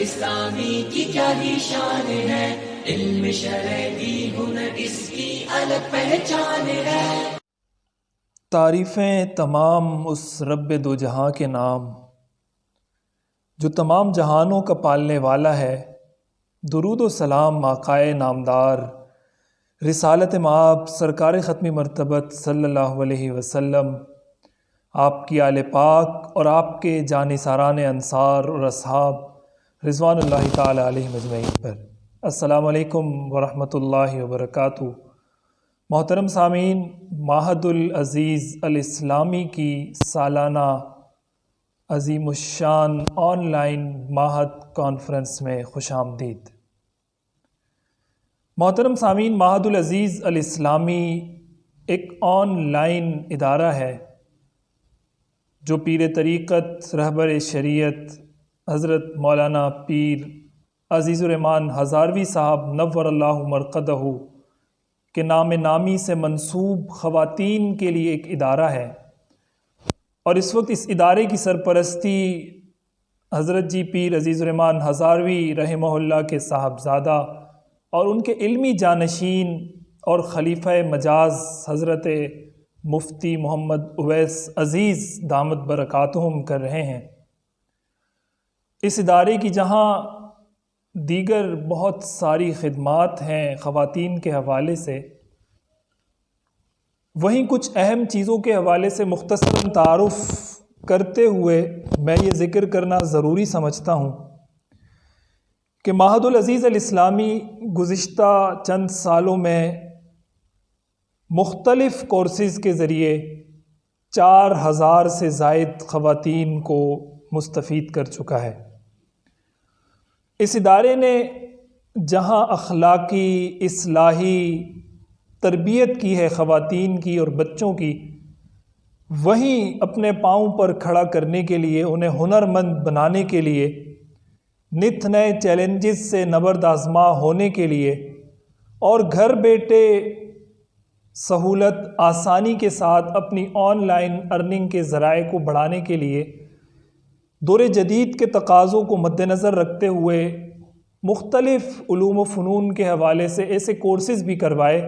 اسلامی کی کیا ہی شان ہے، علم شرعی ہنر اس کی الگ پہچان ہے۔ تعریفیں تمام اس رب دو جہاں کے نام، جو تمام جہانوں کا پالنے والا ہے۔ درود و سلام آقائے نامدار، رسالت مآب سرکار ختمی مرتبت صلی اللہ علیہ وسلم، آپ کی آل پاک اور آپ کے جانثاران انصار اور اصحاب رضوان اللہ تعالی علیہ مجمعین پر۔ السلام علیکم ورحمۃ اللہ وبرکاتہ۔ محترم سامعین، معہد العزیز الاسلامی کی سالانہ عظیم الشان آن لائن معہد کانفرنس میں خوش آمدید۔ محترم سامعین، معہد العزیز الاسلامی ایک آن لائن ادارہ ہے جو پیر طریقت رہبر شریعت حضرت مولانا پیر عزیز الرحمن ہزاروی صاحب نور اللہ مرقدہ کے نام نامی سے منسوب خواتین کے لیے ایک ادارہ ہے، اور اس وقت اس ادارے کی سرپرستی حضرت جی پیر عزیز الرحمن ہزاروی رحمہ اللہ کے صاحبزادہ اور ان کے علمی جانشین اور خلیفہ مجاز حضرت مفتی محمد اویس عزیز دامت برکاتہم کر رہے ہیں۔ اس ادارے کی جہاں دیگر بہت ساری خدمات ہیں خواتین کے حوالے سے، وہیں کچھ اہم چیزوں کے حوالے سے مختصراً تعارف کرتے ہوئے میں یہ ذکر کرنا ضروری سمجھتا ہوں کہ معہد العزیز الاسلامی گزشتہ چند سالوں میں مختلف کورسز کے ذریعے 4000 سے زائد خواتین کو مستفید کر چکا ہے۔ اس ادارے نے جہاں اخلاقی اصلاحی تربیت کی ہے خواتین کی اور بچوں کی، وہیں اپنے پاؤں پر کھڑا کرنے کے لیے، انہیں ہنرمند بنانے کے لیے، نت نئے چیلنجز سے نبرد آزما ہونے کے لیے اور گھر بیٹھے سہولت آسانی کے ساتھ اپنی آن لائن ارننگ کے ذرائع کو بڑھانے کے لیے دور جدید کے تقاضوں کو مد نظر رکھتے ہوئے مختلف علوم و فنون کے حوالے سے ایسے کورسز بھی کروائے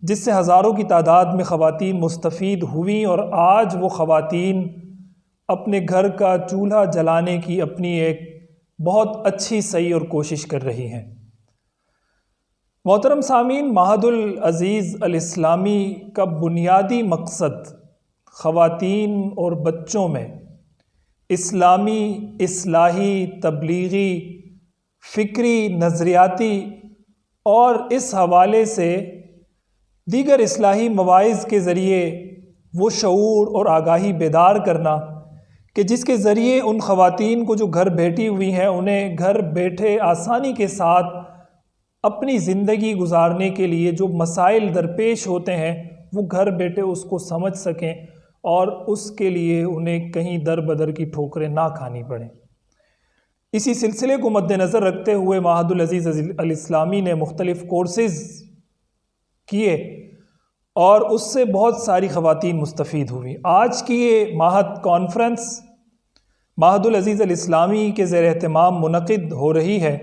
جس سے ہزاروں کی تعداد میں خواتین مستفید ہوئیں، اور آج وہ خواتین اپنے گھر کا چولہا جلانے کی اپنی ایک بہت اچھی سعی اور کوشش کر رہی ہیں۔ محترم سامعین، معہد العزیز الاسلامی کا بنیادی مقصد خواتین اور بچوں میں اسلامی اصلاحی تبلیغی فکری نظریاتی اور اس حوالے سے دیگر اصلاحی مواعظ کے ذریعے وہ شعور اور آگاہی بیدار کرنا کہ جس کے ذریعے ان خواتین کو جو گھر بیٹھی ہوئی ہیں انہیں گھر بیٹھے آسانی کے ساتھ اپنی زندگی گزارنے کے لیے جو مسائل درپیش ہوتے ہیں وہ گھر بیٹھے اس کو سمجھ سکیں اور اس کے لیے انہیں کہیں در بدر کی ٹھوکریں نہ کھانی پڑیں۔ اسی سلسلے کو مد نظر رکھتے ہوئے معہد العزیز الاسلامی نے مختلف کورسز کیے اور اس سے بہت ساری خواتین مستفید ہوئی۔ آج کی یہ معہد کانفرنس معہد العزیز الاسلامی کے زیر اہتمام منعقد ہو رہی ہے،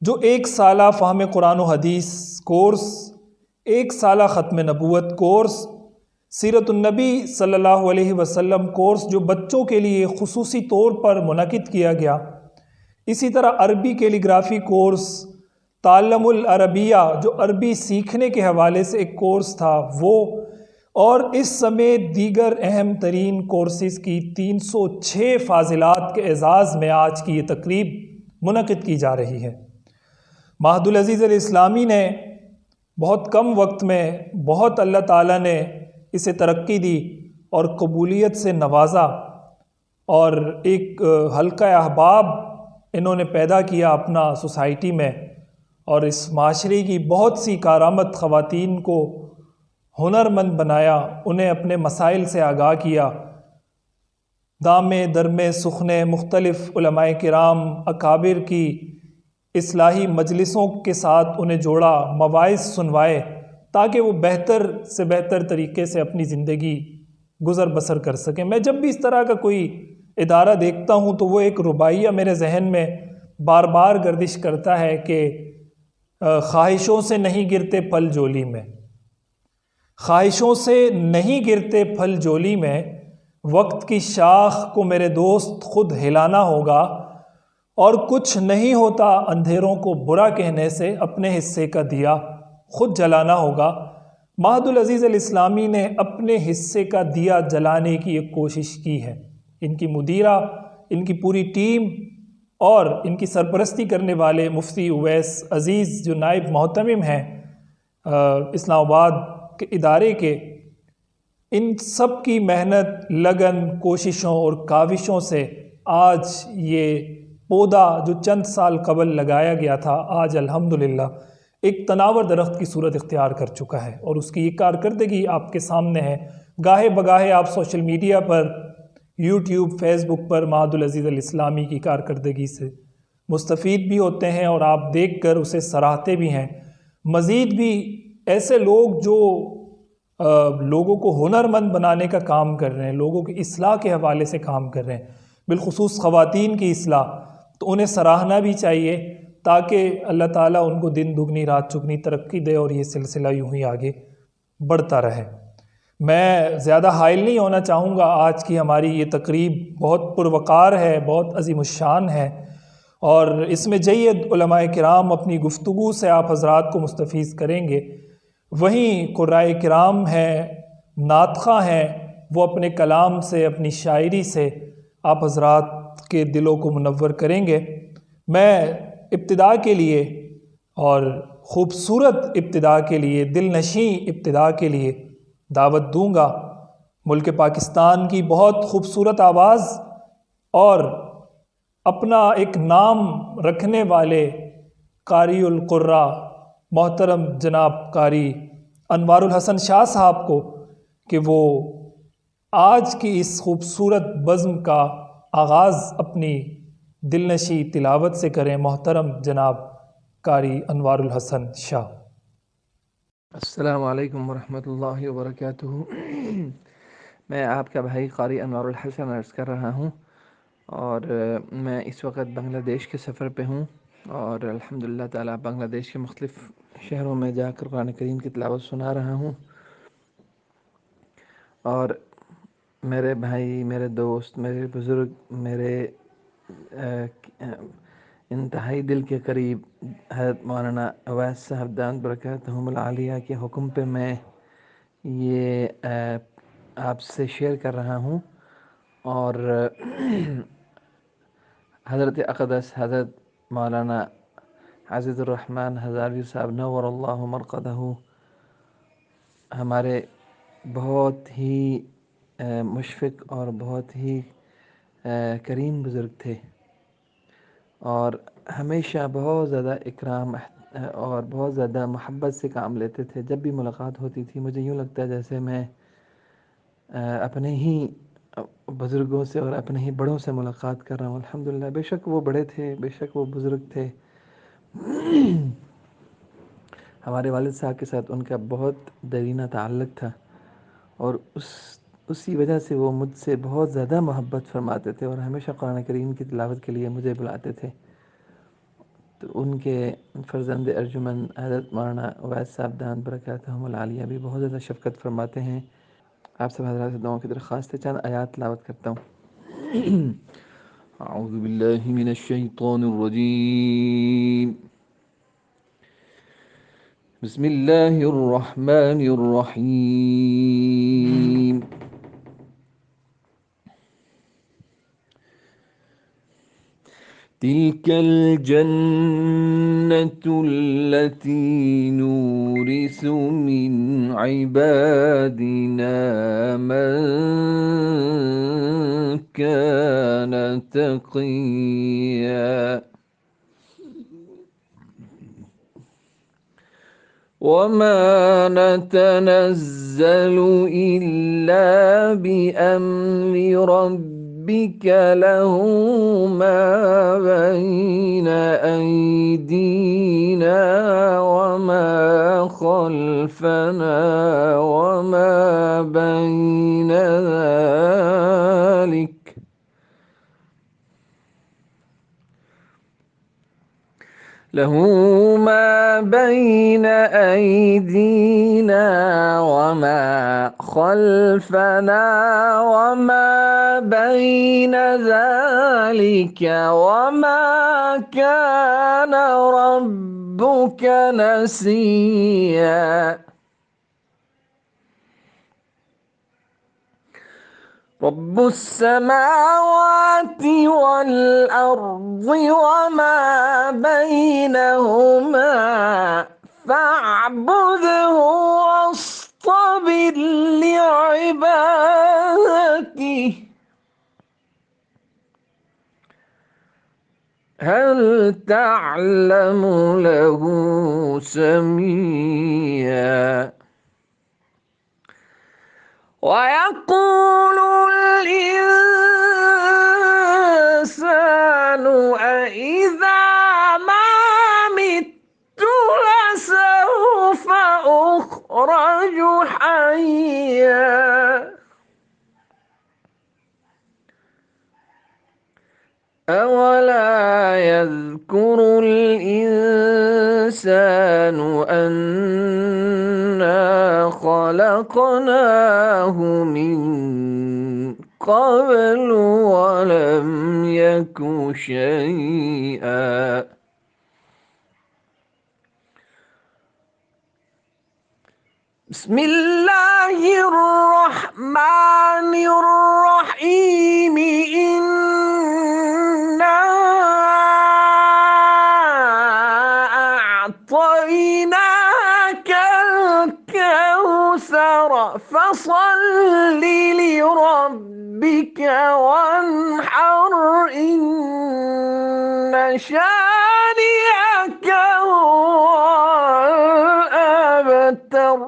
جو 1 سالہ فہم قرآن و حدیث کورس، 1 سالہ ختم نبوت کورس، سیرت النبی صلی اللہ علیہ وسلم کورس جو بچوں کے لیے خصوصی طور پر منعقد کیا گیا، اسی طرح عربی کیلیگرافی کورس، تعلم العربیہ جو عربی سیکھنے کے حوالے سے ایک کورس تھا وہ، اور اس سمیت دیگر اہم ترین کورسز کی 306 فاضلات کے اعزاز میں آج کی یہ تقریب منعقد کی جا رہی ہے۔ معہد العزیز الاسلامی نے بہت کم وقت میں بہت اللہ تعالیٰ نے اسے ترقی دی اور قبولیت سے نوازا، اور ایک حلقہ احباب انہوں نے پیدا کیا اپنا سوسائٹی میں، اور اس معاشرے کی بہت سی کارآمد خواتین کو ہنرمند بنایا، انہیں اپنے مسائل سے آگاہ کیا، دامے درمے سخنے مختلف علماء کرام اکابر کی اصلاحی مجلسوں کے ساتھ انہیں جوڑا، مواعظ سنوائے تاکہ وہ بہتر سے بہتر طریقے سے اپنی زندگی گزر بسر کر سکیں۔ میں جب بھی اس طرح کا کوئی ادارہ دیکھتا ہوں تو وہ ایک رباعیہ میرے ذہن میں بار بار گردش کرتا ہے کہ خواہشوں سے نہیں گرتے پھل جولی میں، خواہشوں سے نہیں گرتے پھل جولی میں، وقت کی شاخ کو میرے دوست خود ہلانا ہوگا، اور کچھ نہیں ہوتا اندھیروں کو برا کہنے سے، اپنے حصے کا دیا خود جلانا ہوگا۔ معہد العزیز الاسلامی نے اپنے حصے کا دیا جلانے کی ایک کوشش کی ہے۔ ان کی مدیرہ، ان کی پوری ٹیم اور ان کی سرپرستی کرنے والے مفتی اویس عزیز جو نائب محتمم ہیں اسلام آباد کے ادارے کے، ان سب کی محنت، لگن، کوششوں اور کاوشوں سے آج یہ پودا جو چند سال قبل لگایا گیا تھا، آج الحمدللہ ایک تناور درخت کی صورت اختیار کر چکا ہے، اور اس کی یہ کارکردگی آپ کے سامنے ہے۔ گاہے بگاہے آپ سوشل میڈیا پر، یوٹیوب، فیس بک پر معہد العزیز الاسلامی کی کارکردگی سے مستفید بھی ہوتے ہیں، اور آپ دیکھ کر اسے سراہتے بھی ہیں۔ مزید بھی ایسے لوگ جو لوگوں کو ہنرمند بنانے کا کام کر رہے ہیں، لوگوں کی اصلاح کے حوالے سے کام کر رہے ہیں، بالخصوص خواتین کی اصلاح، تو انہیں سراہنا بھی چاہیے تاکہ اللہ تعالیٰ ان کو دن دگنی رات چگنی ترقی دے اور یہ سلسلہ یوں ہی آگے بڑھتا رہے۔ میں زیادہ حائل نہیں ہونا چاہوں گا، آج کی ہماری یہ تقریب بہت پروقار ہے، بہت عظیم الشان ہے، اور اس میں جید علماء کرام اپنی گفتگو سے آپ حضرات کو مستفیض کریں گے۔ وہیں قرائے کرام ہیں، نعت خواں ہیں، وہ اپنے کلام سے، اپنی شاعری سے آپ حضرات کے دلوں کو منور کریں گے۔ میں ابتدا کے لیے اور خوبصورت ابتدا کے لیے، دل نشیں ابتدا کے لیے دعوت دوں گا ملک پاکستان کی بہت خوبصورت آواز اور اپنا ایک نام رکھنے والے قاری القراء محترم جناب قاری انوار الحسن شاہ صاحب کو، کہ وہ آج کی اس خوبصورت بزم کا آغاز اپنی دلنشی تلاوت سے کریں۔ محترم جناب قاری انوار الحسن شاہ۔ السلام علیکم ورحمۃ اللہ وبرکاتہ۔ میں آپ کا بھائی قاری انوار الحسن عرض کر رہا ہوں، اور میں اس وقت بنگلہ دیش کے سفر پہ ہوں، اور الحمدللہ تعالیٰ بنگلہ دیش کے مختلف شہروں میں جا کر قرآن کریم کی تلاوت سنا رہا ہوں۔ اور میرے بھائی، میرے دوست، میرے بزرگ، میرے انتہائی دل کے قریب حضرت مولانا اویس صاحب دامت برکاتہم العالیہ کے حکم پہ میں یہ آپ سے شیئر کر رہا ہوں، اور حضرت اقدس حضرت مولانا عزیز الرحمن ہزاروی صاحب نور اللہ مرقدہ ہمارے بہت ہی مشفق اور بہت ہی کریم بزرگ تھے، اور ہمیشہ بہت زیادہ اکرام اور بہت زیادہ محبت سے کام لیتے تھے۔ جب بھی ملاقات ہوتی تھی مجھے یوں لگتا ہے جیسے میں اپنے ہی بزرگوں سے اور اپنے ہی بڑوں سے ملاقات کر رہا ہوں۔ الحمدللہ، بے شک وہ بڑے تھے، بے شک وہ بزرگ تھے۔ ہمارے والد صاحب کے ساتھ ان کا بہت دیرینہ تعلق تھا، اور اسی وجہ سے وہ مجھ سے بہت زیادہ محبت فرماتے تھے، اور ہمیشہ قرآن کریم کی تلاوت کے لیے مجھے بلاتے تھے۔ تو ان کے فرزند ارجمن حضرت مولانا اویس صاحب دامت برکاتہم العالیہ بھی بہت زیادہ شفقت فرماتے ہیں۔ آپ سب حضرات سے دعاؤں کی درخواست ہے، چند آیات تلاوت کرتا ہوں۔ اعوذ باللہ من الشیطان الرجیم، بسم اللہ الرحمن الرحیم۔ تلك الجنة التي نورث من عبادنا من كان تقيا وما نتنزل إلا بأمر ربك له ما بين أيدينا وما خلفنا وما بين ذلك له ما بين أيدينا وما خلفنا وما بين ذلك وما كان ربك نسيا رب السماوات والأرض وما بينهما فاعبده واصطبر لعبادته هل تعلم له سميا ويقول الإنسان أإذا ما مت لسوف أخرج حيا أولا يذكر الإنسان أنا خلقناه من قبل ولم يك شيئا بسم الله الرحمن الرحيم إنا أعطيناك الكوثر فصل لربك وانحر إن شانئك هو الأبتر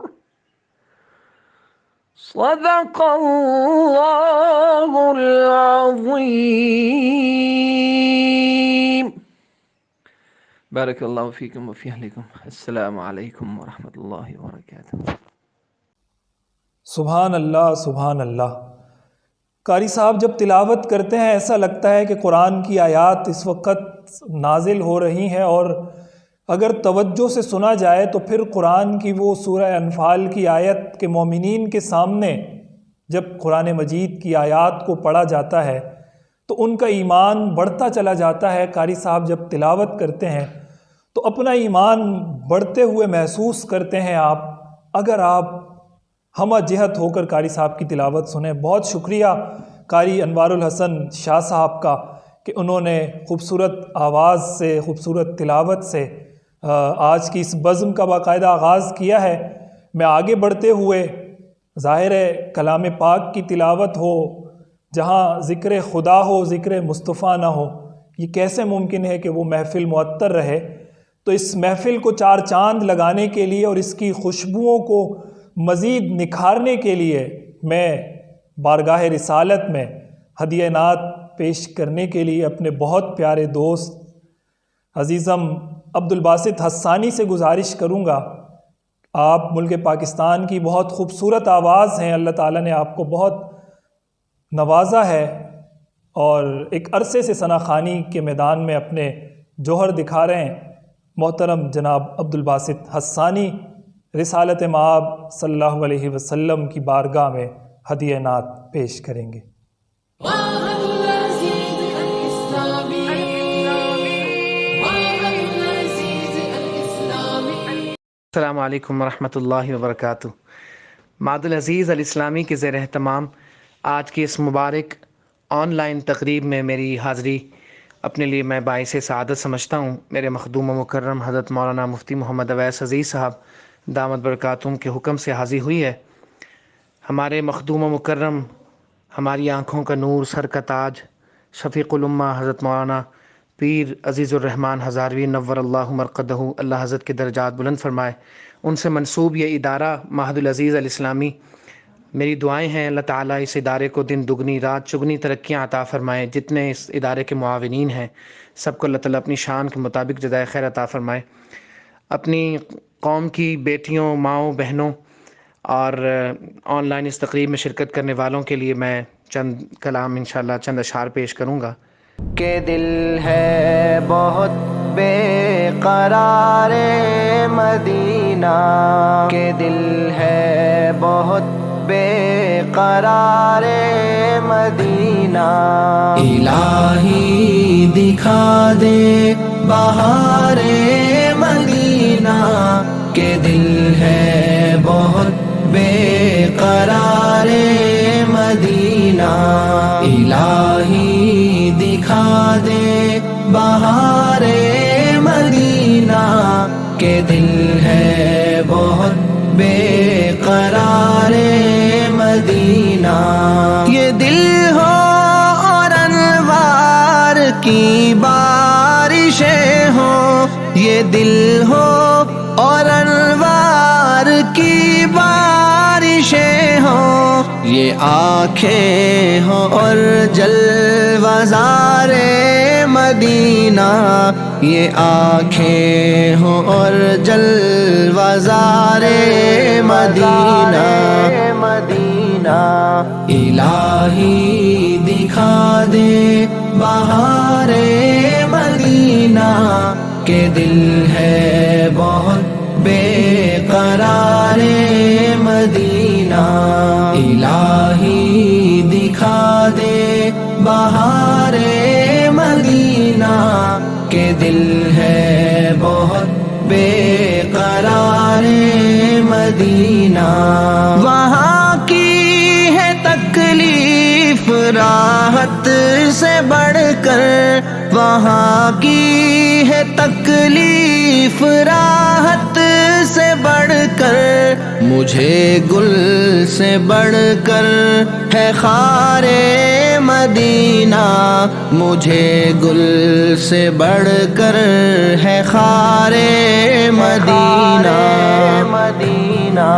صدق الله العظيم بارك الله فيكم وفي أهلكم السلام علیکم ورحمۃ اللہ وبرکاتہ سبحان اللہ سبحان اللہ۔ قاری صاحب جب تلاوت کرتے ہیں ایسا لگتا ہے کہ قرآن کی آیات اس وقت نازل ہو رہی ہیں، اور اگر توجہ سے سنا جائے تو پھر قرآن کی وہ سورہ انفال کی آیت کے مومنین کے سامنے جب قرآن مجید کی آیات کو پڑھا جاتا ہے تو ان کا ایمان بڑھتا چلا جاتا ہے۔ قاری صاحب جب تلاوت کرتے ہیں تو اپنا ایمان بڑھتے ہوئے محسوس کرتے ہیں آپ، اگر آپ ہمہ جہت ہو کر قاری صاحب کی تلاوت سنیں۔ بہت شکریہ قاری انوار الحسن شاہ صاحب کا کہ انہوں نے خوبصورت آواز سے، خوبصورت تلاوت سے آج کی اس بزم کا باقاعدہ آغاز کیا ہے۔ میں آگے بڑھتے ہوئے، ظاہر ہے کلام پاک کی تلاوت ہو جہاں ذکر خدا ہو، ذکر مصطفیٰ نہ ہو، یہ کیسے ممکن ہے کہ وہ محفل معطر رہے؟ تو اس محفل کو چار چاند لگانے کے لیے اور اس کی خوشبوؤں کو مزید نکھارنے کے لیے میں بارگاہ رسالت میں ہدیہ نعت پیش کرنے کے لیے اپنے بہت پیارے دوست عزیزم عبدالباسط حسانی سے گزارش کروں گا۔ آپ ملک پاکستان کی بہت خوبصورت آواز ہیں، اللہ تعالیٰ نے آپ کو بہت نوازا ہے اور ایک عرصے سے ثنا خوانی کے میدان میں اپنے جوہر دکھا رہے ہیں۔ محترم جناب عبدالباسط حسانی رسالت مآب صلی اللہ علیہ وسلم کی بارگاہ میں ہدیہ نعت پیش کریں گے۔ السلام علیکم ورحمۃ اللہ وبرکاتہ۔ ماد العزیز الاسلامی کے زیر اہتمام آج کی اس مبارک آن لائن تقریب میں میری حاضری اپنے لیے میں باعث سعادت سمجھتا ہوں۔ میرے مخدوم و مکرم حضرت مولانا مفتی محمد اویس عزیز صاحب دامت برکاتہم کے حکم سے حاضر ہوئی ہے۔ ہمارے مخدوم و مکرم، ہماری آنکھوں کا نور، سر کا تاج، شفیق الامہ حضرت مولانا پیر عزیز الرحمن ہزاروی نور اللہ مرقدہ، اللہ حضرت کے درجات بلند فرمائے، ان سے منسوب یہ ادارہ معہد العزیز الاسلامی، میری دعائیں ہیں اللہ تعالیٰ اس ادارے کو دن دگنی رات چگنی ترقیاں عطا فرمائے۔ جتنے اس ادارے کے معاونین ہیں سب کو اللہ تعالیٰ اپنی شان کے مطابق جزائے خیر عطا فرمائے۔ اپنی قوم کی بیٹیوں، ماؤں، بہنوں اور آن لائن اس تقریب میں شرکت کرنے والوں کے لیے میں چند کلام انشاءاللہ چند اشعار پیش کروں گا۔ کہ دل ہے بہت بے قرار مدینہ، کہ دل ہے بہت بے قرار مدینہ، الہی دکھا دے بہار مدینہ، کہ دل ہے بہت بے قرار مدینہ، الہی دکھا دے بہار مدینہ، کہ دل ہے بہت بے قرار مدینہ، یہ دل ہو اور انوار کی بارشیں ہوں، یہ دل ہو اور انوار کی بارشیں ہوں، یہ آنکھیں ہوں اور جلوہزار مدینہ، یہ آنکھیں ہوں اور جلوہزار مدینہ، مدینہ، الہی دکھا دے بہار مدینہ، کہ دل ہے بہت بے قرار مدینہ، الہی دکھا دے بہار مدینہ، کہ دل ہے بہت بے قرار مدینہ، وہاں کی ہے تکلیف راحت سے بڑھ کر، وہاں کی ہے تکلیف راحت سے بڑھ کر، مجھے گل سے بڑھ کر ہے خار مدینہ، مجھے گل سے بڑھ کر ہے خار مدینہ، مدینہ،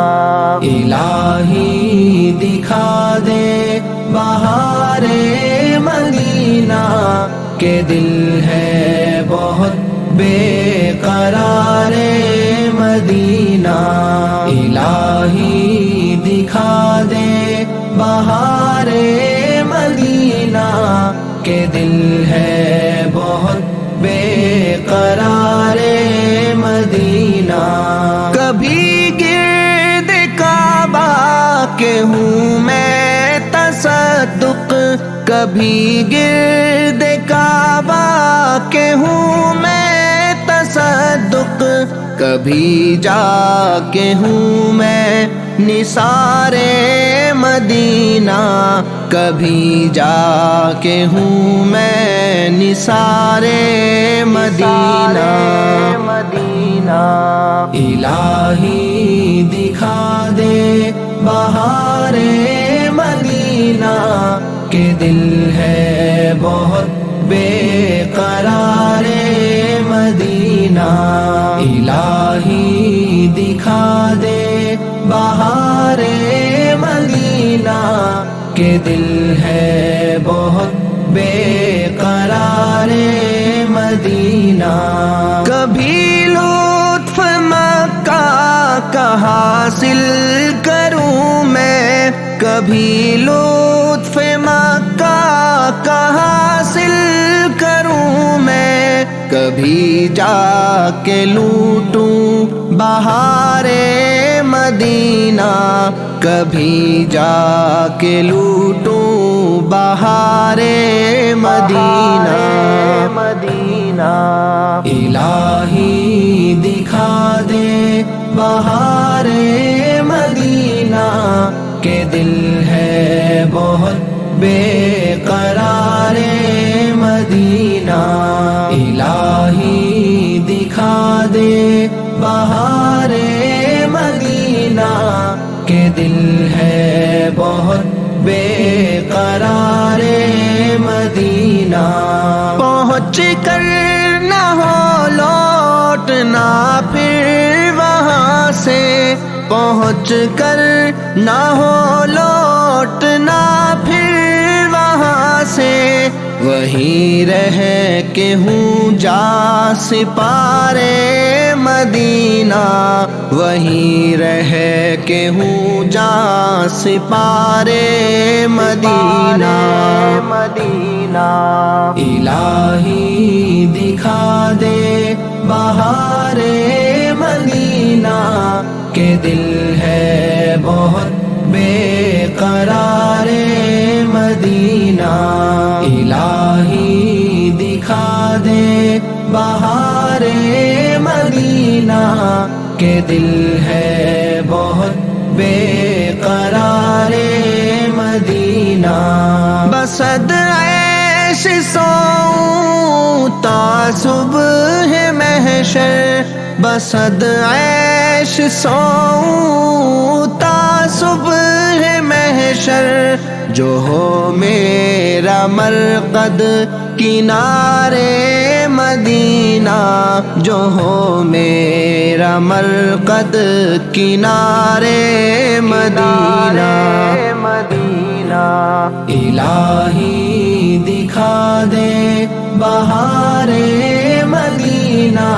الہی دکھا دے بہار مدینہ، کہ دل ہے بہت بے قرار مدینہ، الہی دکھا دے بہار مدینہ، کہ دل ہے بہت بے قرار مدینہ، کبھی گرد کعبہ کے ہوں میں تصدق، کبھی گرد کعبہ کے ہوں میں تصدق، کبھی جا کے ہوں میں نثار مدینہ، کبھی جا کے ہوں میں نثار مدینہ، مدینہ، الہی دکھا دے بہار مدینہ، کہ دل ہے بہت بے قرار مدینہ، الہی دکھا دے بہار مدینہ، کہ دل ہے بہت بے قرار مدینہ، کبھی لطف مکہ کا حاصل کروں میں، کبھی لطف مکہ کا حاصل کروں میں، کبھی جا کے لوٹوں بہار مدینہ، کبھی جا کے لوٹوں بہار مدینہ، مدینہ، الہی دکھا دے بہار مدینہ، کہ دل ہے بہت بے قرار مدینہ، الہی دکھا دے بہار مدینہ، کہ دل ہے بہت بے قرار مدینہ، پہنچ کر نہ ہو لوٹنا پھر وہاں سے، پہنچ کر نہ ہو لوٹنا پھر وہاں سے وہیں رہ کے ہوں جا سپارے مدینہ، وہیں رہ کے ہوں جا سپارے مدینہ، مدینہ۔ الہی دکھا دے بہار مدینہ کہ دل ہے بہت بے قرار مدینہ، الہی دکھا دے بہار مدینہ کہ دل ہے بہت بے قرار مدینہ۔ بسد عیش سوؤں تا صبح محشر، بسد عیش سوؤں تا صبح محشر، جو ہو میرا مرقد کنارے مدینہ، جو ہو میرا مرقد کنارے مدینہ، مدینہ۔ الہی دکھا دے بہار مدینہ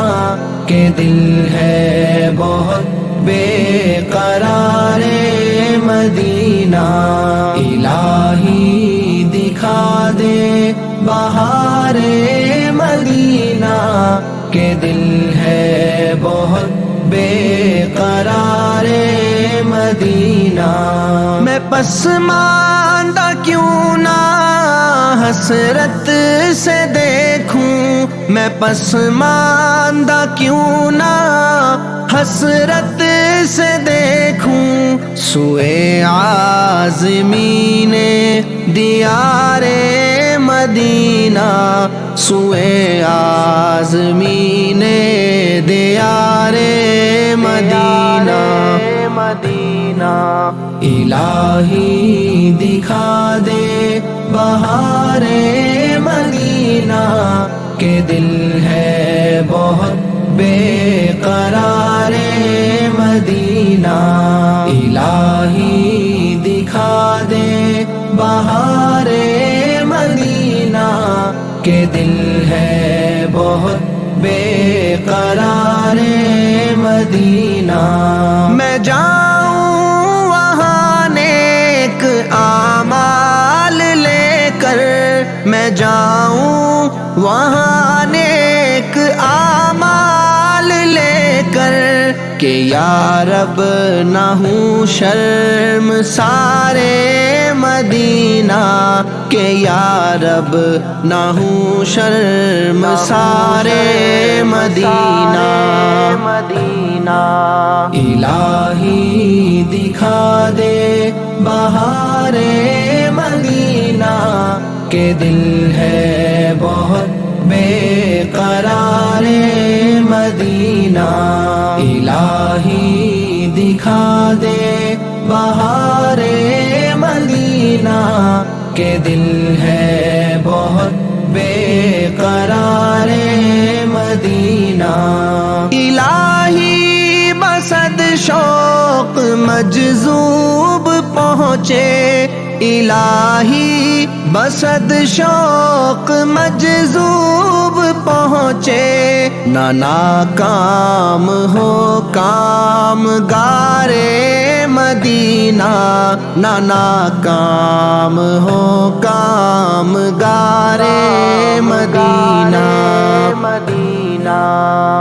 کہ دل ہے بہت بے قرار مدینہ، الہی دکھا دے بہار مدینہ کہ دل ہے بہت بے قرار مدینہ۔ میں پسماندہ کیوں نہ حسرت سے دیکھوں، میں پسماندہ کیوں نہ حسرت سے دیکھوں، سوئے عازمین دیار مدینہ، سوئے عازمین دیار مدینہ، مدینہ۔ الہی دکھا دے بہار مدینہ کہ دل ہے بہت بے قرار مدینہ، الہی دکھا دے بہار مدینہ کہ دل ہے بہت بے قرار مدینہ۔ میں جاؤں وہاں نیک اعمال لے کر، میں جاؤں وہاں نیک اعمال لے کر کہ یا رب نہ ہوں شرم سارے مدینہ، کہ یا رب نہ ہوں شرم سارے مدینہ، مدینہ۔ الہی دکھا دے بہار مدینہ کہ دل ہے بہت بے قرار مدینہ، الہی دکھا دے بہار مدینہ کہ دل ہے بہت بے قرار مدینہ۔ الہی بسد شوق مجذوب پہنچے، الہی بسد شوق مجذوب پہنچے، نہ ناکام ہو کام گارے مدینہ، نہ ناکام ہو کام گارے مدینہ، مدینہ۔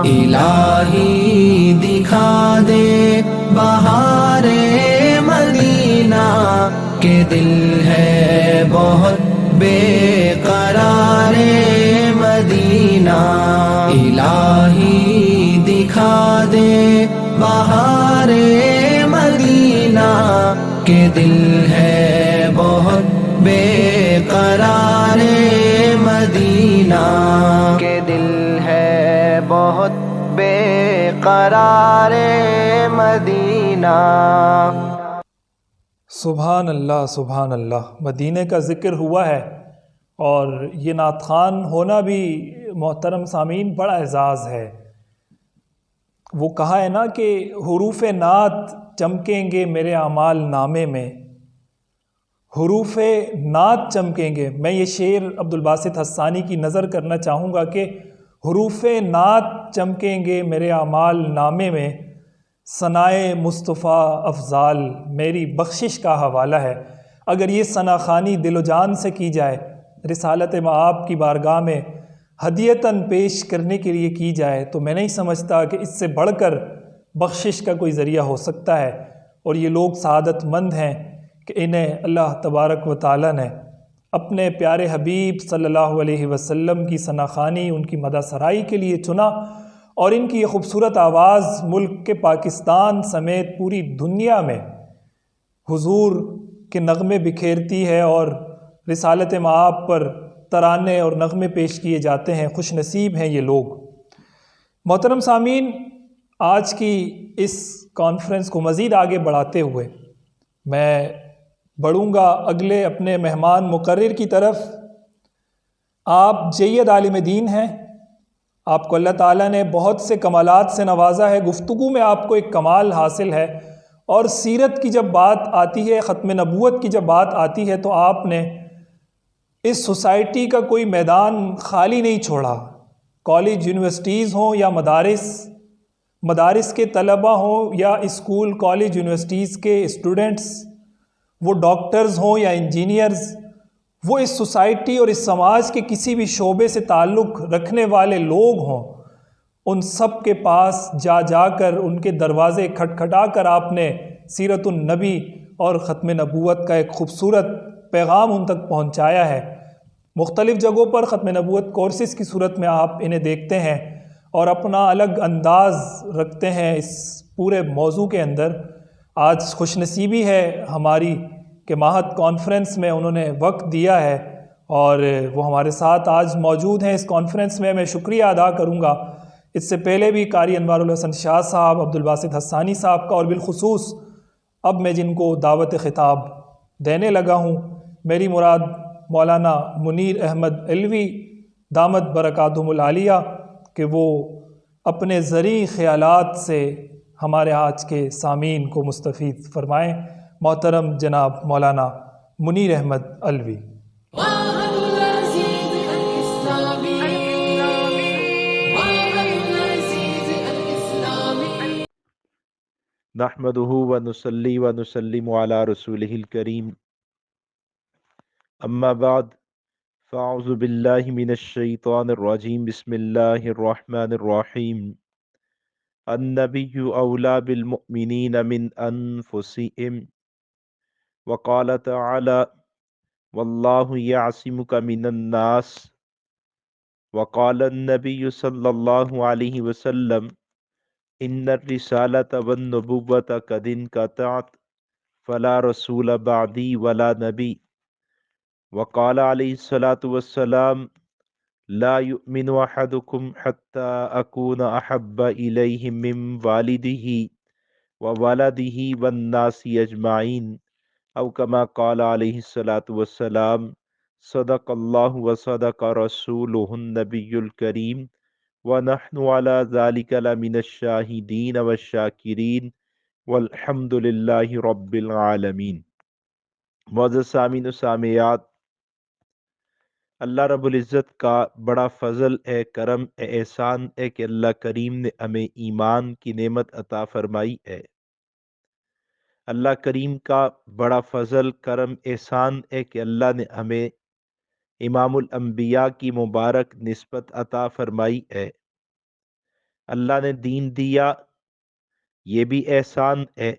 الہی دکھا دے بہار مدینہ کہ دل ہے بہت بے قرار مدینہ، الہی دکھا دے بہار مدینہ کہ دل ہے بہت بے قرار مدینہ، کہ دل ہے بہت بے قرار مدینہ۔ سبحان اللہ، سبحان اللہ۔ مدینہ کا ذکر ہوا ہے، اور یہ نعت خوان ہونا بھی محترم سامعین بڑا اعزاز ہے۔ وہ کہا ہے نا کہ حروف نعت چمکیں گے میرے اعمال نامے میں، حروف نعت چمکیں گے۔ میں یہ شعر عبدالباسط حسانی کی نظر کرنا چاہوں گا کہ حروف نعت چمکیں گے میرے اعمال نامے میں، ثنائے مصطفیٰ افضال میری بخشش کا حوالہ ہے۔ اگر یہ ثنا خوانی دل و جان سے کی جائے، رسالت مآب کی بارگاہ میں ہدیتاً پیش کرنے کے لیے کی جائے، تو میں نہیں سمجھتا کہ اس سے بڑھ کر بخشش کا کوئی ذریعہ ہو سکتا ہے۔ اور یہ لوگ سعادت مند ہیں کہ انہیں اللہ تبارک و تعالیٰ نے اپنے پیارے حبیب صلی اللہ علیہ وسلم کی ثنا خوانی، ان کی مدح سرائی کے لیے چنا، اور ان کی یہ خوبصورت آواز ملک کے پاکستان سمیت پوری دنیا میں حضور کے نغمے بکھیرتی ہے، اور رسالت مآب پر ترانے اور نغمے پیش کیے جاتے ہیں۔ خوش نصیب ہیں یہ لوگ۔ محترم سامعین، آج کی اس کانفرنس کو مزید آگے بڑھاتے ہوئے میں بڑھوں گا اگلے اپنے مہمان مقرر کی طرف۔ آپ جید عالم دین ہیں، آپ کو اللہ تعالیٰ نے بہت سے کمالات سے نوازا ہے، گفتگو میں آپ کو ایک کمال حاصل ہے، اور سیرت کی جب بات آتی ہے، ختم نبوت کی جب بات آتی ہے، تو آپ نے اس سوسائٹی کا کوئی میدان خالی نہیں چھوڑا۔ کالج یونیورسٹیز ہوں یا مدارس کے طلبہ ہوں یا اسکول کالج یونیورسٹیز کے اسٹوڈنٹس، وہ ڈاکٹرز ہوں یا انجینئرز، وہ اس سوسائٹی اور اس سماج کے کسی بھی شعبے سے تعلق رکھنے والے لوگ ہوں، ان سب کے پاس جا جا کر ان کے دروازے کھٹکھٹا کر آپ نے سیرت النبی اور ختم نبوت کا ایک خوبصورت پیغام ان تک پہنچایا ہے۔ مختلف جگہوں پر ختم نبوت کورسز کی صورت میں آپ انہیں دیکھتے ہیں اور اپنا الگ انداز رکھتے ہیں اس پورے موضوع کے اندر۔ آج خوش نصیبی ہے ہماری کہ ماہت کانفرنس میں انہوں نے وقت دیا ہے اور وہ ہمارے ساتھ آج موجود ہیں اس کانفرنس میں۔ میں شکریہ ادا کروں گا اس سے پہلے بھی قاری انوار الحسن شاہ صاحب، عبدالباسط حسانی صاحب کا، اور بالخصوص اب میں جن کو دعوت خطاب دینے لگا ہوں، میری مراد مولانا منیر احمد علوی دامت برکاتہم العالیہ، کہ وہ اپنے زرعی خیالات سے ہمارے آج کے سامعین کو مستفید فرمائیں۔ محترم جناب مولانا منیر احمد علوی۔ نحمده ونصلي ونسلم على رسوله الكريم اما بعد فاعوذ بالله من الشيطان الرجيم بسم الله الرحمن الرحيم النبي أولى بالمؤمنين من أنفسهم وقال تعالى والله يعصمك من الناس وقال النبي صلى الله عليه وسلم ان الرسالة والنبوة قد انقطعت فلا رسول بعدي ولا نبي وقال عليه الصلاة والسلام لا يؤمن أحدكم حتى أكون أحب إليه من والده وولده والناس أجمعين أو كما قال عليه الصلاة والسلام صدق الله وصدق رسوله النبي الكريم وَنَحْنُ عَلَى ذَلِكَ لَمِنَ الشَّاهِدِينَ وَالشَّاكِرِينَ وَالْحَمْدُ لِلَّهِ رَبِّ الْعَالَمِينَ۔ معزز سامعین و سامعات، اللہ رب العزت کا بڑا فضل ہے، کرم ہے، احسان ہے کہ اللہ کریم نے ہمیں ایمان کی نعمت عطا فرمائی ہے۔ اللہ کریم کا بڑا فضل، کرم، احسان ہے کہ اللہ نے ہمیں امام الانبیاء کی مبارک نسبت عطا فرمائی ہے۔ اللہ نے دین دیا، یہ بھی احسان ہے،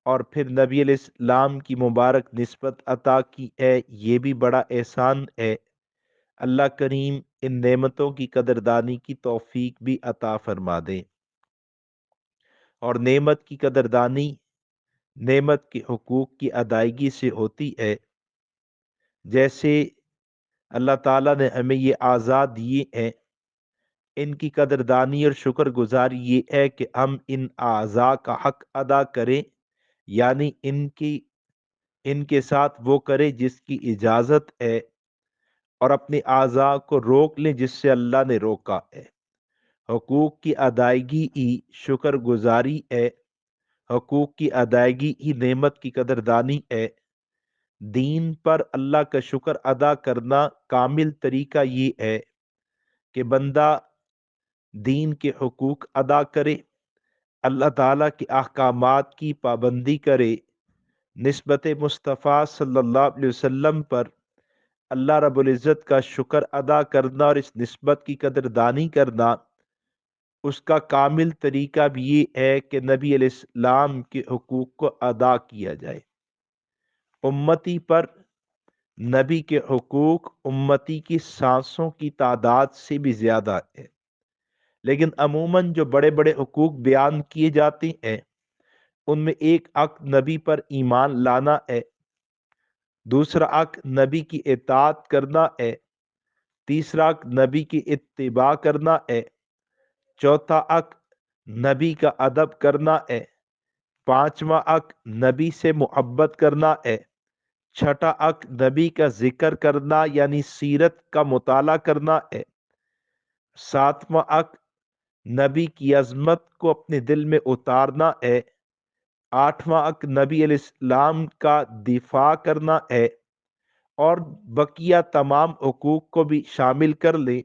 اور پھر نبی علیہ السلام کی مبارک نسبت عطا کی ہے، یہ بھی بڑا احسان ہے۔ اللہ کریم ان نعمتوں کی قدردانی کی توفیق بھی عطا فرما دیں۔ اور نعمت کی قدردانی نعمت کے حقوق کی ادائیگی سے ہوتی ہے۔ جیسے اللہ تعالیٰ نے ہمیں یہ اعضاء دیے ہیں، ان کی قدردانی اور شکر گزاری یہ ہے کہ ہم ان اعضاء کا حق ادا کریں، یعنی ان کے ساتھ وہ کریں جس کی اجازت ہے، اور اپنے اعضاء کو روک لیں جس سے اللہ نے روکا ہے۔ حقوق کی ادائیگی ہی شکر گزاری ہے، حقوق کی ادائیگی ہی نعمت کی قدردانی ہے۔ دین پر اللہ کا شکر ادا کرنا کامل طریقہ یہ ہے کہ بندہ دین کے حقوق ادا کرے، اللہ تعالیٰ کے احکامات کی پابندی کرے، نسبت مصطفیٰ صلی اللہ علیہ وسلم پر اللہ رب العزت کا شکر ادا کرنا اور اس نسبت کی قدردانی کرنا۔ اس کا کامل طریقہ بھی یہ ہے کہ نبی علیہ السلام کے حقوق کو ادا کیا جائے۔ امتی پر نبی کے حقوق امتی کی سانسوں کی تعداد سے بھی زیادہ ہے، لیکن عموماً جو بڑے بڑے حقوق بیان کیے جاتے ہیں ان میں ایک حق نبی پر ایمان لانا ہے، دوسرا حق نبی کی اطاعت کرنا ہے، تیسرا حق نبی کی اتباع کرنا ہے، چوتھا حق نبی کا ادب کرنا ہے، پانچواں حق نبی سے محبت کرنا ہے، چھٹا حق نبی کا ذکر کرنا یعنی سیرت کا مطالعہ کرنا ہے، ساتواں حق نبی کی عظمت کو اپنے دل میں اتارنا ہے، آٹھواں حق نبی علیہ السلام کا دفاع کرنا ہے، اور بقیہ تمام حقوق کو بھی شامل کر لیں۔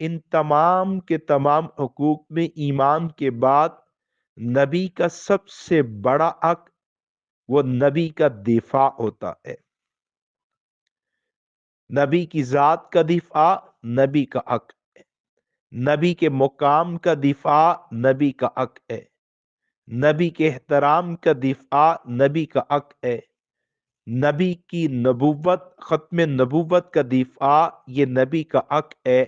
ان تمام کے تمام حقوق میں ایمان کے بعد نبی کا سب سے بڑا حق وہ نبی کا دفاع ہوتا ہے۔ نبی کی ذات کا دفاع نبی کا حق ہے، نبی کے مقام کا دفاع نبی کا حق ہے، نبی کے احترام کا دفاع نبی کا حق ہے، نبی کی نبوت ختم نبوت کا دفاع یہ نبی کا حق ہے۔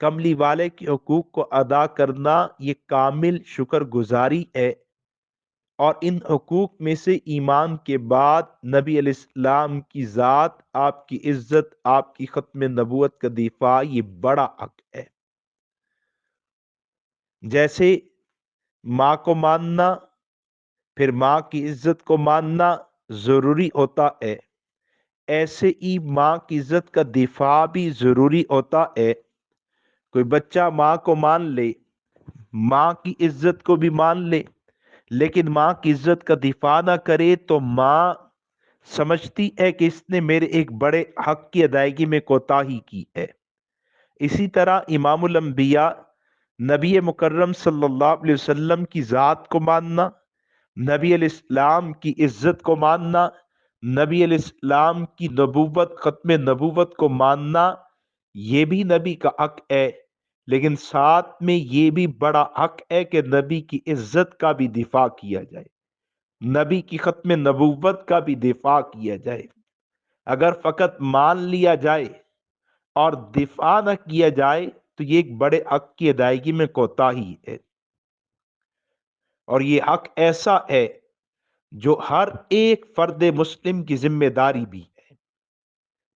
کملی والے کے حقوق کو ادا کرنا یہ کامل شکر گزاری ہے، اور ان حقوق میں سے ایمان کے بعد نبی علیہ السلام کی ذات، آپ کی عزت، آپ کی ختم نبوت کا دفاع یہ بڑا حق ہے۔ جیسے ماں کو ماننا، پھر ماں کی عزت کو ماننا ضروری ہوتا ہے، ایسے ہی ماں کی عزت کا دفاع بھی ضروری ہوتا ہے۔ کوئی بچہ ماں کو مان لے، ماں کی عزت کو بھی مان لے، لیکن ماں کی عزت کا دفاع نہ کرے تو ماں سمجھتی ہے کہ اس نے میرے ایک بڑے حق کی ادائیگی میں کوتاہی کی ہے۔ اسی طرح امام الانبیاء نبی مکرم صلی اللہ علیہ وسلم کی ذات کو ماننا، نبی علیہ السلام کی عزت کو ماننا، نبی علیہ السلام کی نبوت ختم نبوت کو ماننا یہ بھی نبی کا حق ہے، لیکن ساتھ میں یہ بھی بڑا حق ہے کہ نبی کی عزت کا بھی دفاع کیا جائے، نبی کی ختم نبوت کا بھی دفاع کیا جائے۔ اگر فقط مان لیا جائے اور دفاع نہ کیا جائے تو یہ ایک بڑے حق کی ادائیگی میں کوتاہی ہے، اور یہ حق ایسا ہے جو ہر ایک فرد مسلم کی ذمہ داری بھی ہے،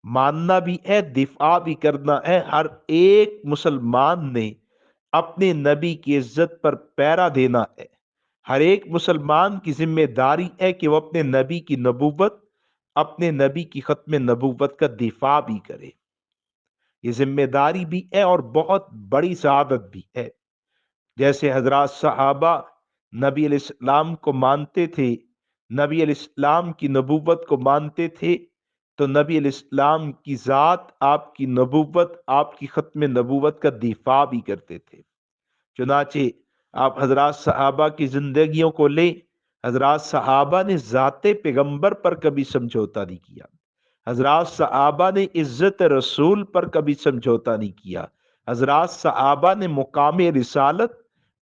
ماننا بھی ہے، دفاع بھی کرنا ہے۔ ہر ایک مسلمان نے اپنے نبی کی عزت پر پیرا دینا ہے، ہر ایک مسلمان کی ذمہ داری ہے کہ وہ اپنے نبی کی نبوت، اپنے نبی کی ختم نبوت کا دفاع بھی کرے۔ یہ ذمہ داری بھی ہے اور بہت بڑی سعادت بھی ہے۔ جیسے حضرات صحابہ نبی علیہ السلام کو مانتے تھے، نبی علیہ السلام کی نبوت کو مانتے تھے، تو نبی علیہ السلام کی ذات، آپ کی نبوت، آپ کی ختم نبوت کا دفاع بھی کرتے تھے۔ چنانچہ آپ حضرات صحابہ کی زندگیوں کو لیں، حضرات صحابہ نے ذات پیغمبر پر کبھی سمجھوتا نہیں کیا، حضرات صحابہ نے عزت رسول پر کبھی سمجھوتا نہیں کیا، حضرات صحابہ نے مقام رسالت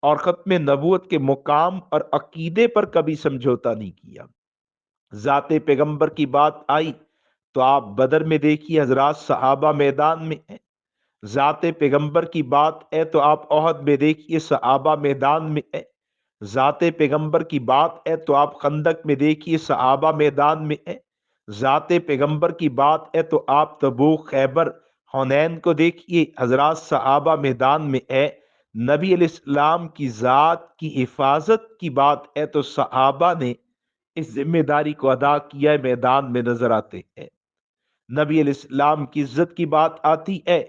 اور ختم نبوت کے مقام اور عقیدے پر کبھی سمجھوتا نہیں کیا۔ ذات پیغمبر کی بات آئی تو آپ بدر میں دیکھیے حضرات صحابہ میدان میں ہیں، ذات پیغمبر کی بات ہے تو آپ احد میں دیکھیے صحابہ میدان میں ہے، ذات پیغمبر کی بات ہے تو آپ خندق میں دیکھیے صحابہ میدان میں ہے، ذات پیغمبر کی بات ہے تو آپ تبوک، خیبر، حنین کو دیکھیے، حضرات صحابہ میدان میں ہے۔ نبی علیہ السلام کی ذات کی حفاظت کی بات ہے تو صحابہ نے اس ذمہ داری کو ادا کیا ہے، میدان میں نظر آتے ہیں۔ نبی علیہ السلام کی عزت کی بات آتی ہے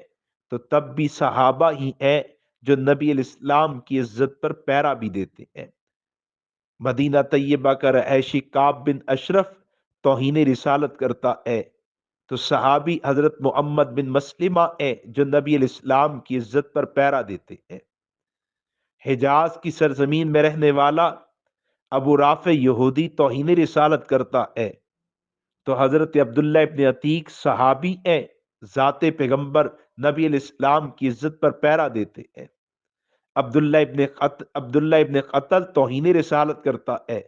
تو تب بھی صحابہ ہی ہیں جو نبی علیہ السلام کی عزت پر پیرا بھی دیتے ہیں۔ مدینہ طیبہ کا رہائشی کعب بن اشرف توہین رسالت کرتا ہے تو صحابی حضرت محمد بن مسلمہ ہیں جو نبی علیہ السلام کی عزت پر پیرا دیتے ہیں۔ حجاز کی سرزمین میں رہنے والا ابو رافع یہودی توہین رسالت کرتا ہے تو حضرت عبداللہ ابن عتیق صحابی ہیں، ذات پیغمبر نبی علیہ السلام کی عزت پر پیرا دیتے ہیں۔ عبداللہ ابن قتل توہین رسالت کرتا ہے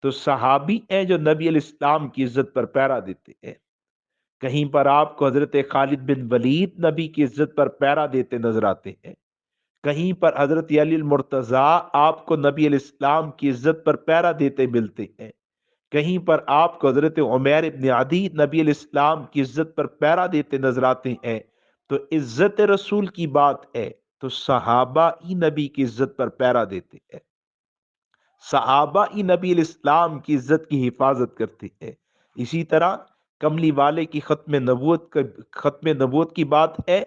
تو صحابی ہیں جو نبی علیہ السلام کی عزت پر پیرا دیتے ہیں۔ کہیں پر آپ کو حضرت خالد بن ولید نبی کی عزت پر پیرا دیتے نظر آتے ہیں، کہیں پر حضرت علی المرتضیٰ آپ کو نبی علیہ السلام کی عزت پر پیرا دیتے ملتے ہیں، کہیں پر آپ کو حضرت عمیر ابن عدی نبی علیہ السلام کی عزت پر پیرا دیتے نظر آتے ہیں۔ تو عزت رسول کی بات ہے تو صحابہ ہی نبی کی عزت پر پیرا دیتے ہیں، صحابہ ہی نبی علیہ السلام کی عزت کی حفاظت کرتے ہیں۔ اسی طرح کملی والے کی ختم نبوت کی بات ہے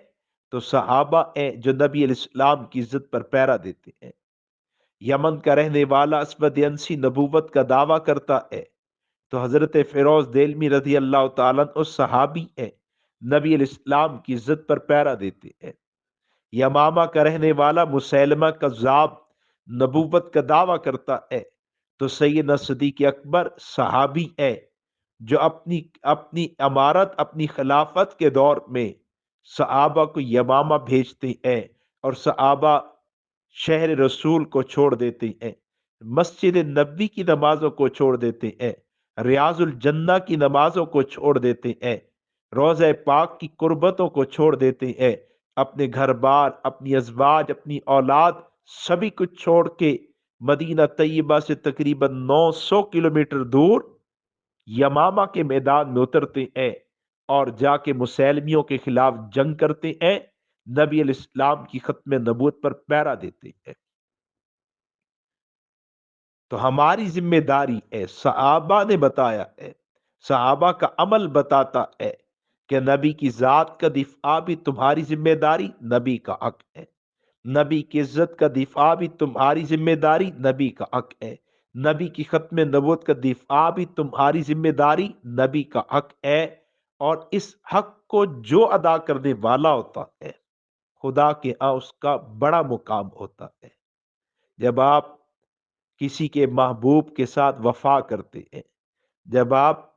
تو صحابہ ہیں جو نبی علیہ السلام کی عزت پر پیرا دیتے ہیں۔ یمن کا رہنے والا اسود انسی نبوت کا دعویٰ کرتا ہے تو حضرت فیروز دہلوی رضی اللہ تعالیٰ عنہ صحابی ہیں، نبی علیہ السلام کی عزت پر پیرا دیتے ہیں۔ یمامہ کا رہنے والا مسیلمہ کذاب نبوت کا دعویٰ کرتا ہے تو سیدنا صدیق اکبر صحابی ہیں جو اپنی امارت اپنی خلافت کے دور میں صحابہ کو یمامہ بھیجتے ہیں اور صحابہ شہر رسول کو چھوڑ دیتے ہیں، مسجد نبوی کی نمازوں کو چھوڑ دیتے ہیں، ریاض الجنہ کی نمازوں کو چھوڑ دیتے ہیں، روضہ پاک کی قربتوں کو چھوڑ دیتے ہیں، اپنے گھر بار، اپنی ازواج، اپنی اولاد سبھی کچھ چھوڑ کے مدینہ طیبہ سے تقریباً 900 کلومیٹر دور یمامہ کے میدان میں اترتے ہیں اور جا کے مسیلمیوں کے خلاف جنگ کرتے ہیں، نبی علیہ السلام کی ختم نبوت پر پیرا دیتے ہیں۔ تو ہماری ذمہ داری ہے، صحابہ نے بتایا ہے، صحابہ کا عمل بتاتا ہے کہ نبی کی ذات کا دفاع بھی تمہاری ذمہ داری، نبی کا حق ہے، نبی کی عزت کا دفاع بھی تمہاری ذمہ داری، نبی کا حق ہے، نبی کی ختم نبوت کا دفاع بھی تمہاری ذمہ داری، نبی کا حق ہے۔ اور اس حق کو جو ادا کرنے والا ہوتا ہے خدا کے ہاں اس کا بڑا مقام ہوتا ہے۔ جب آپ کسی کے محبوب کے ساتھ وفا کرتے ہیں، جب آپ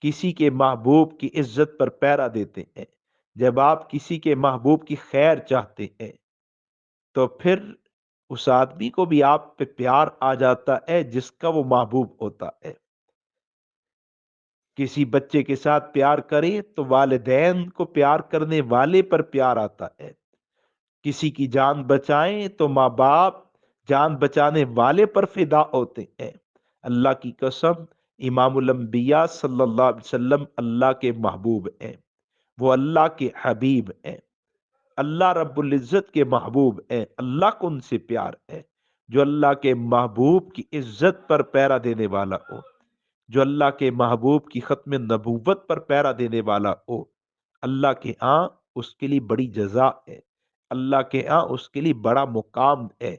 کسی کے محبوب کی عزت پر پیرا دیتے ہیں، جب آپ کسی کے محبوب کی خیر چاہتے ہیں تو پھر اس آدمی کو بھی آپ پہ پیار آ جاتا ہے جس کا وہ محبوب ہوتا ہے۔ کسی بچے کے ساتھ پیار کریں تو والدین کو پیار کرنے والے پر پیار آتا ہے، کسی کی جان بچائیں تو ماں باپ جان بچانے والے پر فدا ہوتے ہیں۔ اللہ کی قسم امام الانبیاء صلی اللہ علیہ وسلم اللہ کے محبوب ہیں، وہ اللہ کے حبیب ہیں، اللہ رب العزت کے محبوب ہیں، اللہ کو ان سے پیار ہے۔ جو اللہ کے محبوب کی عزت پر پیرا دینے والا ہو، جو اللہ کے محبوب کی ختم نبوت پر پیرا دینے والا ہو، اللہ کے ہاں اس کے لیے بڑی جزا ہے، اللہ کے ہاں اس کے لیے بڑا مقام ہے۔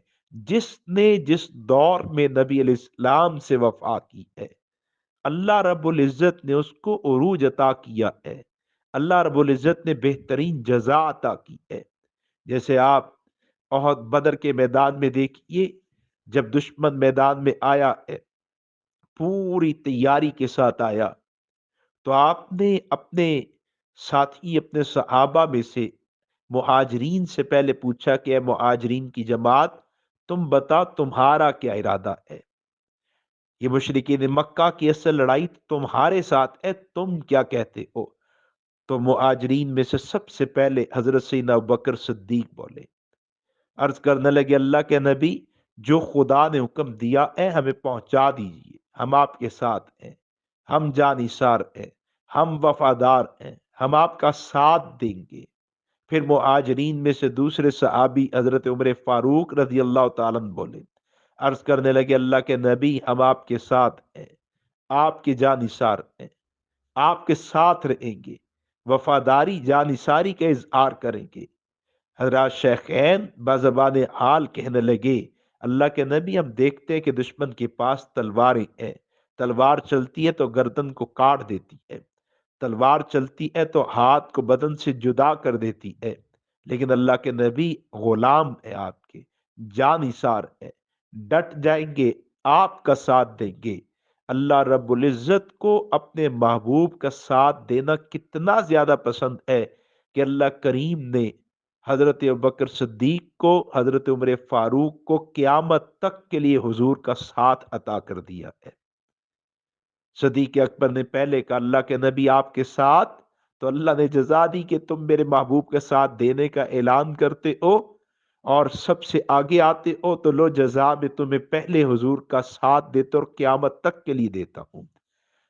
جس نے جس دور میں نبی علیہ السلام سے وفا کی ہے اللہ رب العزت نے اس کو عروج عطا کیا ہے، اللہ رب العزت نے بہترین جزا عطا کی ہے۔ جیسے آپ احد بدر کے میدان میں دیکھیے، جب دشمن میدان میں آیا ہے پوری تیاری کے ساتھ آیا تو آپ نے اپنے ساتھی اپنے صحابہ میں سے مہاجرین سے پہلے پوچھا کہ اے مہاجرین کی جماعت تم بتا تمہارا کیا ارادہ ہے، یہ مشرکین مکہ کی اصل لڑائی تمہارے ساتھ ہے، تم کیا کہتے ہو؟ تو مہاجرین میں سے سب سے پہلے حضرت سیدنا ابوبکر صدیق بولے، عرض کرنے لگے اللہ کے نبی جو خدا نے حکم دیا ہے ہمیں پہنچا دیجیے، ہم آپ کے ساتھ ہیں، ہم جانثار ہیں، ہم وفادار ہیں، ہم آپ کا ساتھ دیں گے۔ پھر مہاجرین میں سے دوسرے صحابی حضرت عمر فاروق رضی اللہ تعالیٰ عنہ بولے، عرض کرنے لگے اللہ کے نبی ہم آپ کے ساتھ ہیں، آپ کے جانثار ہیں، آپ کے ساتھ رہیں گے، وفاداری جانثاری کا اظہار کریں گے۔ حضرات شیخین بزبان حال کہنے لگے اللہ کے نبی ہم دیکھتے ہیں کہ دشمن کے پاس تلواریں ہیں، تلوار چلتی ہے تو گردن کو کاٹ دیتی ہے، تلوار چلتی ہے تو ہاتھ کو بدن سے جدا کر دیتی ہے، لیکن اللہ کے نبی غلام ہے آپ کے، جانثار ہے، ڈٹ جائیں گے، آپ کا ساتھ دیں گے۔ اللہ رب العزت کو اپنے محبوب کا ساتھ دینا کتنا زیادہ پسند ہے کہ اللہ کریم نے حضرت ابوبکر صدیق کو، حضرت عمر فاروق کو قیامت تک کے لیے حضور کا ساتھ عطا کر دیا ہے۔ صدیق اکبر نے پہلے کہا اللہ کے نبی آپ کے ساتھ، تو اللہ نے جزا دی کہ تم میرے محبوب کے ساتھ دینے کا اعلان کرتے ہو اور سب سے آگے آتے ہو، تو لو جزا میں تمہیں پہلے حضور کا ساتھ دیتا اور قیامت تک کے لیے دیتا ہوں۔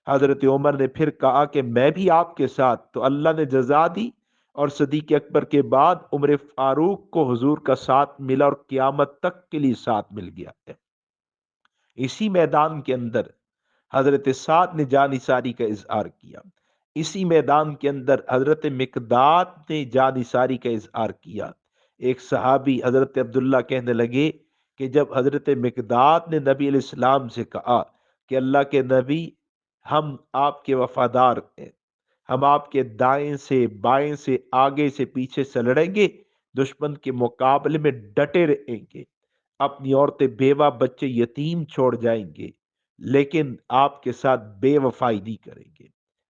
حضرت عمر نے پھر کہا کہ میں بھی آپ کے ساتھ، تو اللہ نے جزا دی اور صدیق اکبر کے بعد عمر فاروق کو حضور کا ساتھ ملا اور قیامت تک کے لیے ساتھ مل گیا ہے۔ اسی میدان کے اندر حضرت سعد نے جانثاری کا اظہار کیا، اسی میدان کے اندر حضرت مقداد نے جانثاری کا اظہار کیا۔ ایک صحابی حضرت عبداللہ کہنے لگے کہ جب حضرت مقداد نے نبی علیہ السلام سے کہا کہ اللہ کے نبی ہم آپ کے وفادار ہیں، ہم آپ کے دائیں سے بائیں سے آگے سے پیچھے سے لڑیں گے، دشمن کے مقابلے میں ڈٹے رہیں گے، اپنی عورتیں بیوہ بچے یتیم چھوڑ جائیں گے، لیکن آپ کے ساتھ بے وفائی نہیں کریں گے۔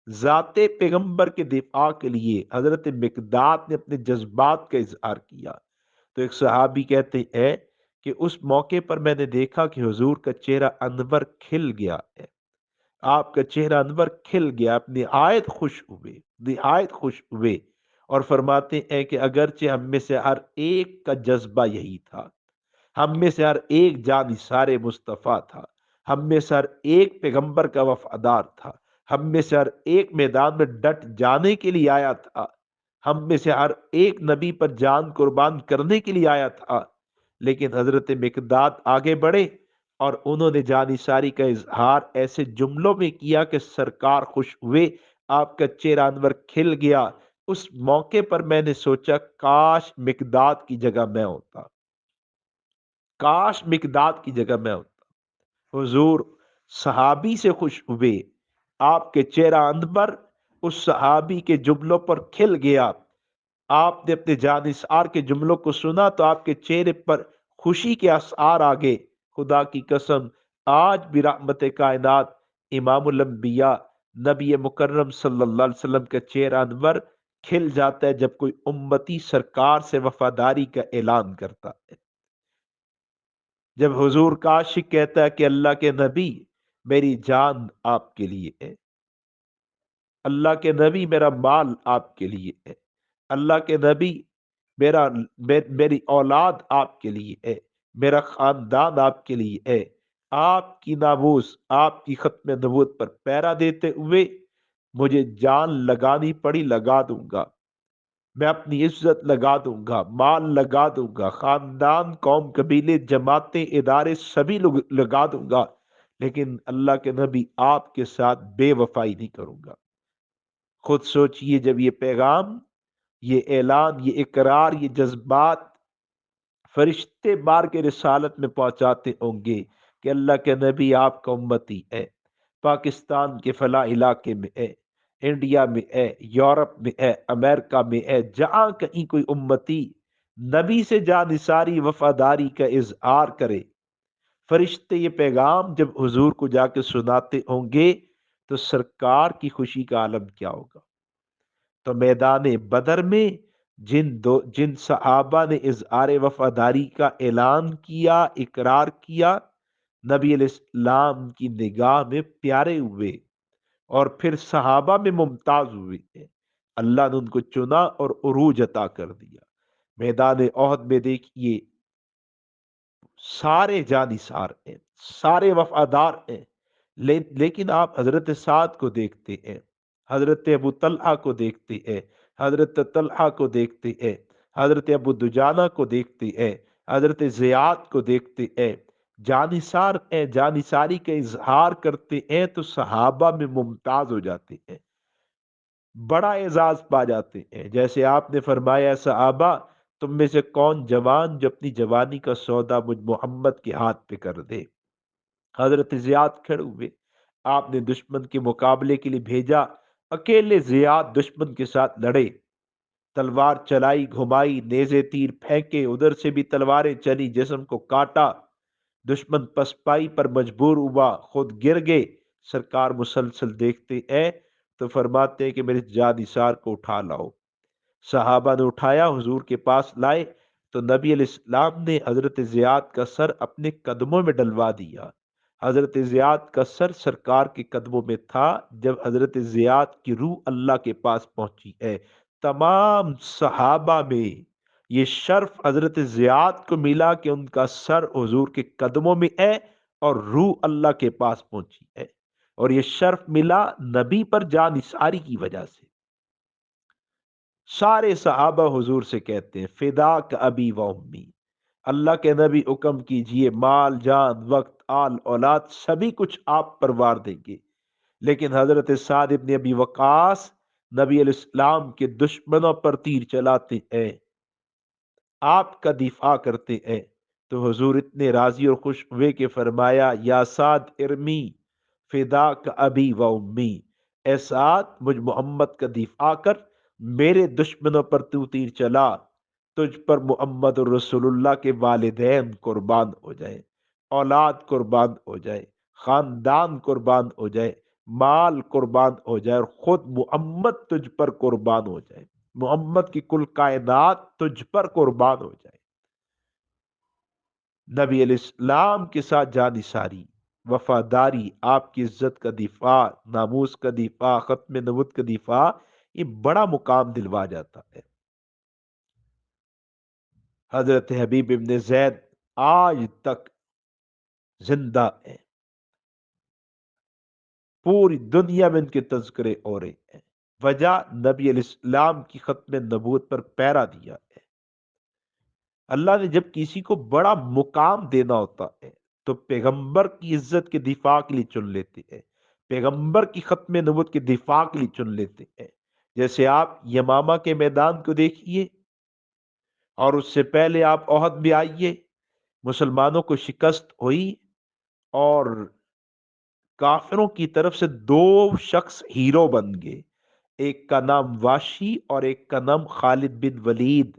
ذات پیغمبر کے دفاع کے لیے حضرت مقداد نے اپنے جذبات کا اظہار کیا۔ تو ایک صحابی کہتے ہیں کہ اس موقع پر میں نے دیکھا کہ حضور کا چہرہ انور کھل گیا ہے، آپ کا چہرہ انور کھل گیا، آپ نہایت خوش ہوئے، نہایت خوش ہوئے، اور فرماتے ہیں کہ اگرچہ ہم میں سے ہر ایک کا جذبہ یہی تھا، ہم میں سے ہر ایک جانثار مصطفیٰ تھا، ہم میں سے ہر ایک پیغمبر کا وفادار تھا، ہم میں سے ہر ایک میدان میں ڈٹ جانے کے لیے آیا تھا، ہم میں سے ہر ایک نبی پر جان قربان کرنے کے لیے آیا تھا، لیکن حضرت مقداد آگے بڑھے اور انہوں نے جانثاری کا اظہار ایسے جملوں میں کیا کہ سرکار خوش ہوئے، آپ کا چہرہ انور کھل گیا۔ اس موقع پر میں نے سوچا کاش مقداد کی جگہ میں ہوتا، کاش مقداد کی جگہ میں ہوتا۔ حضور صحابی سے خوش ہوئے، آپ کے چہرہ انور اس صحابی کے جملوں پر کھل گیا، آپ نے اپنے جانثار کے جملوں کو سنا تو آپ کے چہرے پر خوشی کے آثار آگے۔ خدا کی قسم آج بھی رحمت کائنات امام الانبیاء نبی مکرم صلی اللہ علیہ وسلم کا چہرہ انور کھل جاتا ہے جب کوئی امتی سرکار سے وفاداری کا اعلان کرتا ہے، جب حضور کا عاشق کہتا ہے کہ اللہ کے نبی میری جان آپ کے لیے ہے، اللہ کے نبی میرا مال آپ کے لیے ہے، اللہ کے نبی میری اولاد آپ کے لیے ہے، میرا خاندان آپ کے لیے ہے، آپ کی ناموس آپ کی ختم نبوت پر پیرا دیتے ہوئے مجھے جان لگانی پڑی لگا دوں گا، میں اپنی عزت لگا دوں گا، مال لگا دوں گا، خاندان قوم قبیلے جماعتیں ادارے سبھی لوگ لگا دوں گا، لیکن اللہ کے نبی آپ کے ساتھ بے وفائی نہیں کروں گا۔ خود سوچئے جب یہ پیغام، یہ اعلان، یہ اقرار، یہ جذبات فرشتے بار کے رسالت میں پہنچاتے ہوں گے کہ اللہ کے نبی آپ کا امتی ہے، پاکستان کے فلاں علاقے میں ہے، انڈیا میں ہے، یورپ میں ہے، امریکہ میں ہے، جہاں کہیں کوئی امتی نبی سے جانثاری وفاداری کا اظہار کرے، فرشتے یہ پیغام جب حضور کو جا کے سناتے ہوں گے تو سرکار کی خوشی کا عالم کیا ہوگا۔ تو میدان بدر میں جن صحابہ نے اظہار وفاداری کا اعلان کیا، اقرار کیا، نبی علیہ السلام کی نگاہ میں پیارے ہوئے اور پھر صحابہ میں ممتاز ہوئے ہیں، اللہ نے ان کو چنا اور عروج عطا کر دیا۔ میدان احد میں دیکھیے سارے جانثار ہیں، سارے وفادار ہیں، لیکن آپ حضرت سعد کو دیکھتے ہیں، حضرت ابو طلحہ کو دیکھتے ہیں، حضرت طلحہ کو دیکھتے ہیں، حضرت ابو دجانہ کو دیکھتے ہیں، حضرت زیاد کو دیکھتے ہیں، جانثار ہیں، جانثاری کا اظہار کرتے ہیں تو صحابہ میں ممتاز ہو جاتے ہیں، بڑا اعزاز پا جاتے ہیں۔ جیسے آپ نے فرمایا صحابہ تم میں سے کون جوان جو اپنی جوانی کا سودا مجھ محمد کے ہاتھ پہ کر دے، حضرت زیاد کھڑے ہوئے، آپ نے دشمن کے مقابلے کے لیے بھیجا، اکیلے زیاد دشمن کے ساتھ لڑے، تلوار چلائی، گھمائی، نیزے تیر پھینکے، ادھر سے بھی تلواریں چلی، جسم کو کاٹا، دشمن پسپائی پر مجبور ہوا، خود گر گئے۔ سرکار مسلسل دیکھتے ہیں تو فرماتے ہیں کہ میرے جانثار کو اٹھا لاؤ۔ صحابہ نے اٹھایا، حضور کے پاس لائے تو نبی علیہ السلام نے حضرت زیاد کا سر اپنے قدموں میں ڈلوا دیا۔ حضرت زیاد کا سر سرکار کے قدموں میں تھا جب حضرت زیاد کی روح اللہ کے پاس پہنچی ہے۔ تمام صحابہ میں یہ شرف حضرت زیاد کو ملا کہ ان کا سر حضور کے قدموں میں ہے اور روح اللہ کے پاس پہنچی ہے، اور یہ شرف ملا نبی پر جان نثاری کی وجہ سے۔ سارے صحابہ حضور سے کہتے ہیں فداک ابی و امی، اللہ کے نبی حکم کیجئے، مال جان وقت آل اولاد سبھی کچھ آپ پر وار دیں گے۔ لیکن حضرت سعد ابن ابی وقاص نبی علیہ السلام کے دشمنوں پر تیر چلاتے ہیں، آپ کا دفاع کرتے ہیں، تو حضور اتنے راضی اور خوش ہوئے کہ فرمایا یا سعد ارمی فداک ابی و امی، اے سعد مجھ محمد کا دفاع کر، میرے دشمنوں پر تو تیر چلا، تجھ پر محمد رسول اللہ کے والدین قربان ہو جائے، اولاد قربان ہو جائے، خاندان قربان ہو جائے، مال قربان ہو جائے، اور خود محمد تجھ پر قربان ہو جائے، محمد کی کل کائنات تجھ پر قربان ہو جائے۔ نبی علیہ السلام کے ساتھ جانثاری، وفاداری، آپ کی عزت کا دفاع، ناموس کا دفاع، ختم نبوت کا دفاع، یہ بڑا مقام دلوا جاتا ہے۔ حضرت حبیب ابن زید آج تک زندہ ہیں، پوری دنیا میں ان کے تذکرے ہو رہے ہیں۔ وجہ نبی علیہ السلام کی ختم نبوت پر پیرا دیا ہے۔ اللہ نے جب کسی کو بڑا مقام دینا ہوتا ہے تو پیغمبر کی عزت کے دفاع کے لیے چن لیتے ہیں، پیغمبر کی ختم نبوت کے دفاع کے لیے چن لیتے ہیں۔ جیسے آپ یمامہ کے میدان کو دیکھیے، اور اس سے پہلے آپ احد بھی آئیے، مسلمانوں کو شکست ہوئی اور کافروں کی طرف سے دو شخص ہیرو بن گئے، ایک کا نام واشی اور ایک کا نام خالد بن ولید۔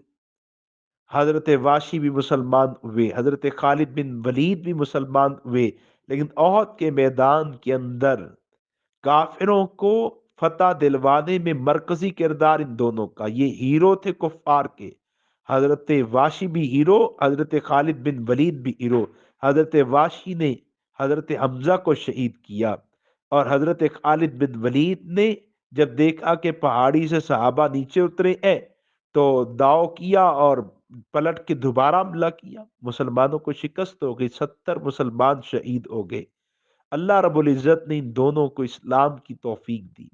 حضرت واشی بھی مسلمان ہوئے، حضرت خالد بن ولید بھی مسلمان ہوئے، لیکن احد کے میدان کے اندر کافروں کو فتح دلوانے میں مرکزی کردار ان دونوں کا، یہ ہیرو تھے کفار کے، حضرت واشی بھی ہیرو، حضرت خالد بن ولید بھی ہیرو۔ حضرت واشی نے حضرت حمزہ کو شہید کیا، اور حضرت خالد بن ولید نے جب دیکھا کہ پہاڑی سے صحابہ نیچے اترے ہیں تو داؤ کیا اور پلٹ کے دوبارہ حملہ کیا، مسلمانوں کو شکست ہو گئی، 70 مسلمان شہید ہو گئے۔ اللہ رب العزت نے ان دونوں کو اسلام کی توفیق دی،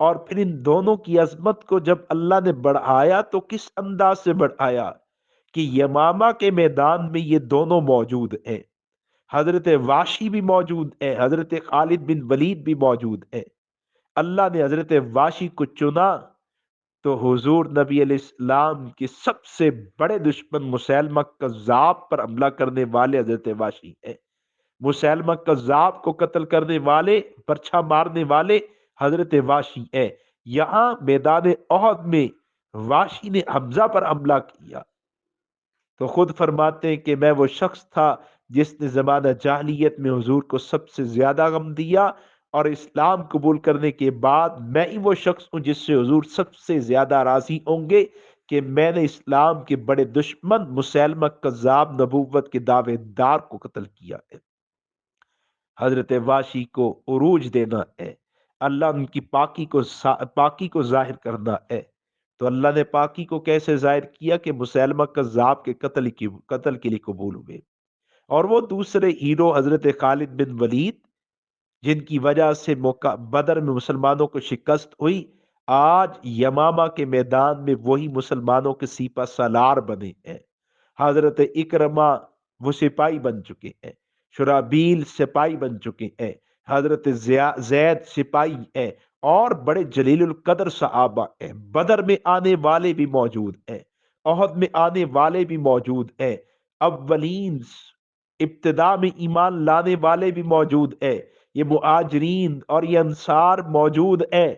اور پھر ان دونوں کی عظمت کو جب اللہ نے بڑھایا تو کس انداز سے بڑھایا کہ یمامہ کے میدان میں یہ دونوں موجود ہیں، حضرت واشی بھی موجود ہے، حضرت خالد بن ولید بھی موجود ہے۔ اللہ نے حضرت واشی کو چنا تو حضور نبی علیہ السلام کے سب سے بڑے دشمن مسیلمہ کذاب پر حملہ کرنے والے حضرت واشی ہیں۔ مسیلمہ کذاب کو قتل کرنے والے، پرچھا مارنے والے حضرت واشی ہیں۔ یہاں میدان احد میں واشی نے حمزہ پر حملہ کیا تو خود فرماتے ہیں کہ میں وہ شخص تھا جس نے زمانہ جاہلیت میں حضور کو سب سے زیادہ غم دیا، اور اسلام قبول کرنے کے بعد میں ہی وہ شخص ہوں جس سے حضور سب سے زیادہ راضی ہوں گے کہ میں نے اسلام کے بڑے دشمن مسیلمہ کذاب نبوت کے دعوے دار کو قتل کیا ہے۔ حضرت واشی کو عروج دینا ہے، اللہ ان کی پاکی کو ظاہر کرنا ہے، تو اللہ نے پاکی کو کیسے ظاہر کیا کہ مسیلمہ کذاب کے قتل کے لیے قبول ہوئے، اور وہ دوسرے ہیرو حضرت خالد بن ولید جن کی وجہ سے بدر میں مسلمانوں کو شکست ہوئی، آج یمامہ کے میدان میں وہی مسلمانوں کے سپہ سالار بنے ہیں۔ حضرت اکرمہ وہ سپاہی بن چکے ہیں، شرابیل سپاہی بن چکے ہیں، حضرت زید سپاہی ہیں، اور بڑے جلیل القدر صحابہ ہیں، بدر میں آنے والے بھی موجود ہیں، احد میں آنے والے بھی موجود ہیں، اولین ابتدا میں ایمان لانے والے بھی موجود ہیں، یہ مہاجرین اور یہ انصار موجود ہیں،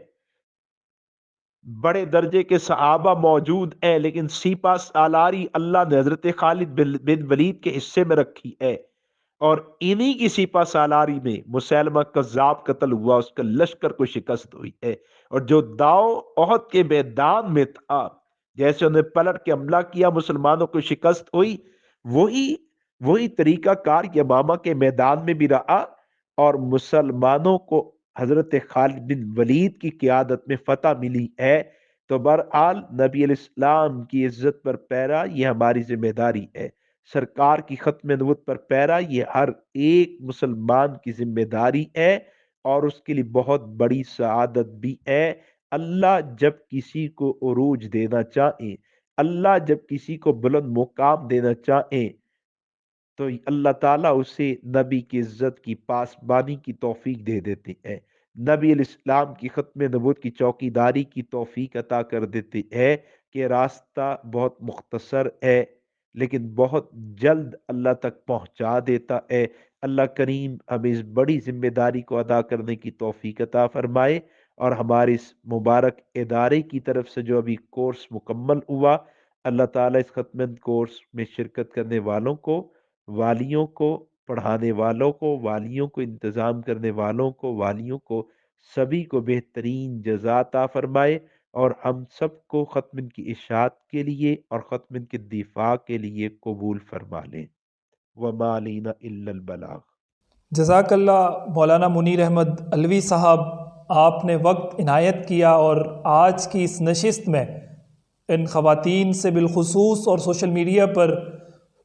بڑے درجے کے صحابہ موجود ہیں، لیکن سپہ سالاری اللہ نے حضرت خالد بن ولید کے حصے میں رکھی ہے، اور انہی کی سپہ سالاری میں مسیلمہ کذاب قتل ہوا، اس کا لشکر کو شکست ہوئی ہے۔ اور جو داؤ احد کے میدان میں تھا، جیسے انہیں پلٹ کے حملہ کیا مسلمانوں کو شکست ہوئی، وہی طریقہ کار یمامہ کے میدان میں بھی رہا، اور مسلمانوں کو حضرت خالد بن ولید کی قیادت میں فتح ملی ہے۔ تو بہرحال نبی علیہ السلام کی عزت پر پیرا یہ ہماری ذمہ داری ہے، سرکار کی ختم نبوت پر پیرا یہ ہر ایک مسلمان کی ذمہ داری ہے، اور اس کے لیے بہت بڑی سعادت بھی ہے۔ اللہ جب کسی کو عروج دینا چاہیں، اللہ جب کسی کو بلند مقام دینا چاہیں، تو اللہ تعالیٰ اسے نبی کی عزت کی پاسبانی کی توفیق دے دیتے ہیں، نبی علیہ السلام کی ختم نبوت کی چوکی داری کی توفیق عطا کر دیتے ہیں، کہ راستہ بہت مختصر ہے لیکن بہت جلد اللہ تک پہنچا دیتا ہے۔ اللہ کریم ہمیں اس بڑی ذمہ داری کو ادا کرنے کی توفیق عطا فرمائے، اور ہمارے اس مبارک ادارے کی طرف سے جو ابھی کورس مکمل ہوا، اللہ تعالیٰ اس ختم کورس میں شرکت کرنے والوں کو، والیوں کو، پڑھانے والوں کو، والیوں کو، انتظام کرنے والوں کو، والیوں کو، سبھی کو بہترین جزا عطا فرمائے، اور ہم سب کو ختم کی اشاعت کے لیے اور ختم کے دفاع کے لیے قبول فرما لیں۔ وما علینا الا البلاغ۔ جزاک اللہ مولانا منیر احمد علوی صاحب، آپ نے وقت عنایت کیا اور آج کی اس نشست میں ان خواتین سے بالخصوص اور سوشل میڈیا پر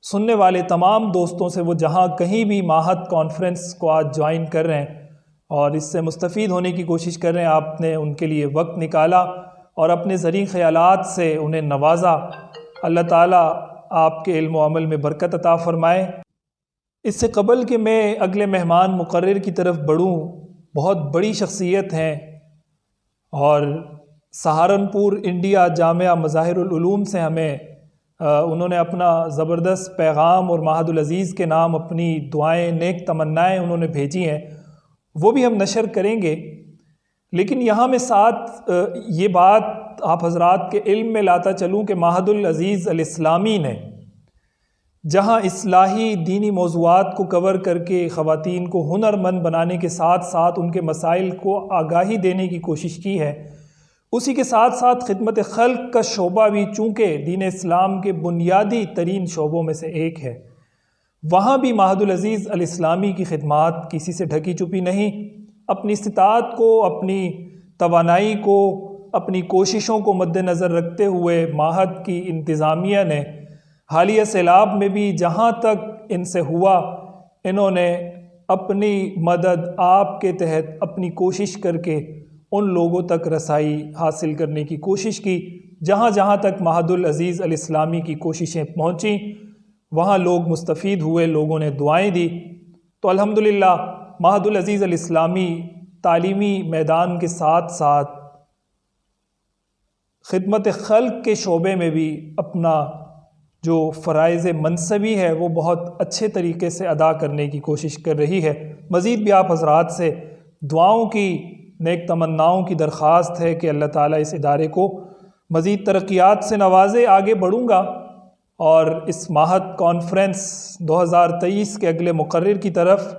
سننے والے تمام دوستوں سے، وہ جہاں کہیں بھی ماہت کانفرنس کو آج جوائن کر رہے ہیں اور اس سے مستفید ہونے کی کوشش کر رہے ہیں، آپ نے ان کے لیے وقت نکالا اور اپنے زرعی خیالات سے انہیں نوازا۔ اللہ تعالیٰ آپ کے علم و عمل میں برکت عطا فرمائے۔ اس سے قبل کہ میں اگلے مہمان مقرر کی طرف بڑھوں، بہت بڑی شخصیت ہیں اور سہارنپور انڈیا جامعہ مظاہر العلوم سے ہمیں انہوں نے اپنا زبردست پیغام اور معہد العزیز کے نام اپنی دعائیں، نیک تمنائیں انہوں نے بھیجی ہیں، وہ بھی ہم نشر کریں گے۔ لیکن یہاں میں ساتھ یہ بات آپ حضرات کے علم میں لاتا چلوں کہ معہد العزیز الاسلامی نے جہاں اصلاحی دینی موضوعات کو کور کر کے خواتین کو ہنرمند بنانے کے ساتھ ساتھ ان کے مسائل کو آگاہی دینے کی کوشش کی ہے، اسی کے ساتھ ساتھ خدمت خلق کا شعبہ بھی چونکہ دین اسلام کے بنیادی ترین شعبوں میں سے ایک ہے، وہاں بھی معہد العزیز الاسلامی کی خدمات کسی سے ڈھکی چھپی نہیں۔ اپنی استطاعت کو، اپنی توانائی کو، اپنی کوششوں کو مد نظر رکھتے ہوئے معہد کی انتظامیہ نے حالیہ سیلاب میں بھی جہاں تک ان سے ہوا، انہوں نے اپنی مدد آپ کے تحت اپنی کوشش کر کے ان لوگوں تک رسائی حاصل کرنے کی کوشش کی، جہاں جہاں تک معہد العزیز الاسلامی کی کوششیں پہنچیں وہاں لوگ مستفید ہوئے، لوگوں نے دعائیں دی۔ تو الحمدللہ معہد العزیز الاسلامی تعلیمی میدان کے ساتھ ساتھ خدمت خلق کے شعبے میں بھی اپنا جو فرائض منصبی ہے وہ بہت اچھے طریقے سے ادا کرنے کی کوشش کر رہی ہے۔ مزید بھی آپ حضرات سے دعاؤں کی، نیک تمناؤں کی درخواست ہے کہ اللہ تعالیٰ اس ادارے کو مزید ترقیات سے نوازے۔ آگے بڑھوں گا اور اس ماہت کانفرنس 2023 کے اگلے مقرر کی طرف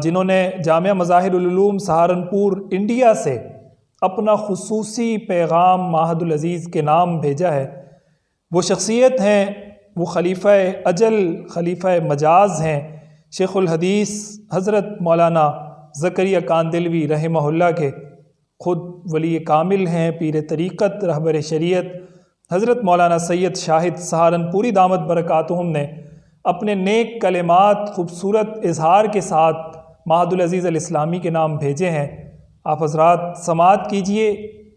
جنہوں نے جامعہ مظاہر العلوم سہارنپور انڈیا سے اپنا خصوصی پیغام معہد العزیز کے نام بھیجا ہے، وہ شخصیت ہیں، وہ خلیفہ اجل، خلیفہ مجاز ہیں، شیخ الحدیث حضرت مولانا زکریا کاندلوی رحمہ اللہ کے خود ولی کامل ہیں، پیر طریقت، رہبر شریعت حضرت مولانا سید شاہد سہارنپوری دامت برکاتہم نے اپنے نیک کلمات خوبصورت اظہار کے ساتھ معہد العزیز الاسلامی کے نام بھیجے ہیں۔ آپ حضرات سماعت کیجئے،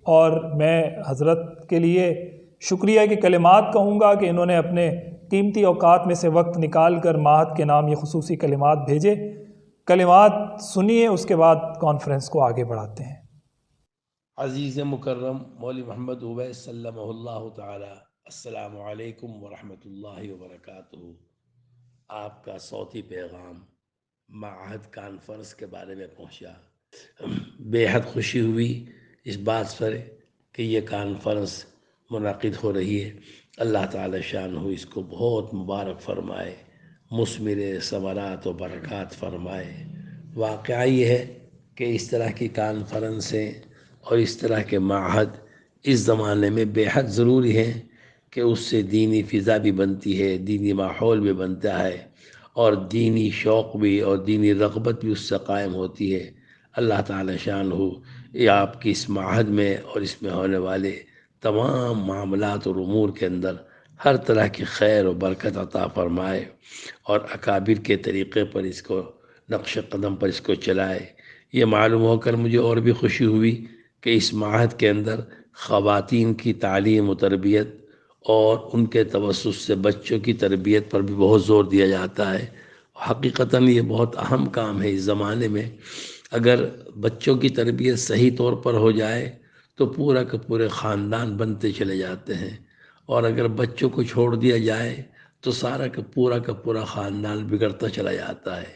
اور میں حضرت کے لیے شکریہ کے کلمات کہوں گا کہ انہوں نے اپنے قیمتی اوقات میں سے وقت نکال کر معہد کے نام یہ خصوصی کلمات بھیجے۔ کلمات سنیے، اس کے بعد کانفرنس کو آگے بڑھاتے ہیں۔ عزیز مکرم مولوی محمد اویس سلمہ اللہ تعالی، السلام علیکم ورحمۃ اللہ وبرکاتہ۔ آپ کا صوتی پیغام معہد کانفرنس کے بارے میں پہنچا۔ بے حد خوشی ہوئی اس بات پر کہ یہ کانفرنس منعقد ہو رہی ہے۔ اللہ تعالی شان ہو اس کو بہت مبارک فرمائے، مثمر ثمرات و برکات فرمائے۔ واقعہ یہ ہے کہ اس طرح کی کانفرنسیں اور اس طرح کے معہد اس زمانے میں بے حد ضروری ہیں کہ اس سے دینی فضا بھی بنتی ہے، دینی ماحول بھی بنتا ہے، اور دینی شوق بھی اور دینی رغبت بھی اس سے قائم ہوتی ہے۔ اللہ تعالی شان ہو یہ آپ کی اس معہد میں اور اس میں ہونے والے تمام معاملات اور امور کے اندر ہر طرح کی خیر و برکت عطا فرمائے، اور اکابر کے طریقے پر اس کو، نقش قدم پر اس کو چلائے۔ یہ معلوم ہو کر مجھے اور بھی خوشی ہوئی کہ اس معہد کے اندر خواتین کی تعلیم و تربیت اور ان کے توسط سے بچوں کی تربیت پر بھی بہت زور دیا جاتا ہے۔ حقیقتاً یہ بہت اہم کام ہے اس زمانے میں۔ اگر بچوں کی تربیت صحیح طور پر ہو جائے تو پورا کا پورے خاندان بنتے چلے جاتے ہیں، اور اگر بچوں کو چھوڑ دیا جائے تو سارا کا پورا خاندان بگڑتا چلا جاتا ہے۔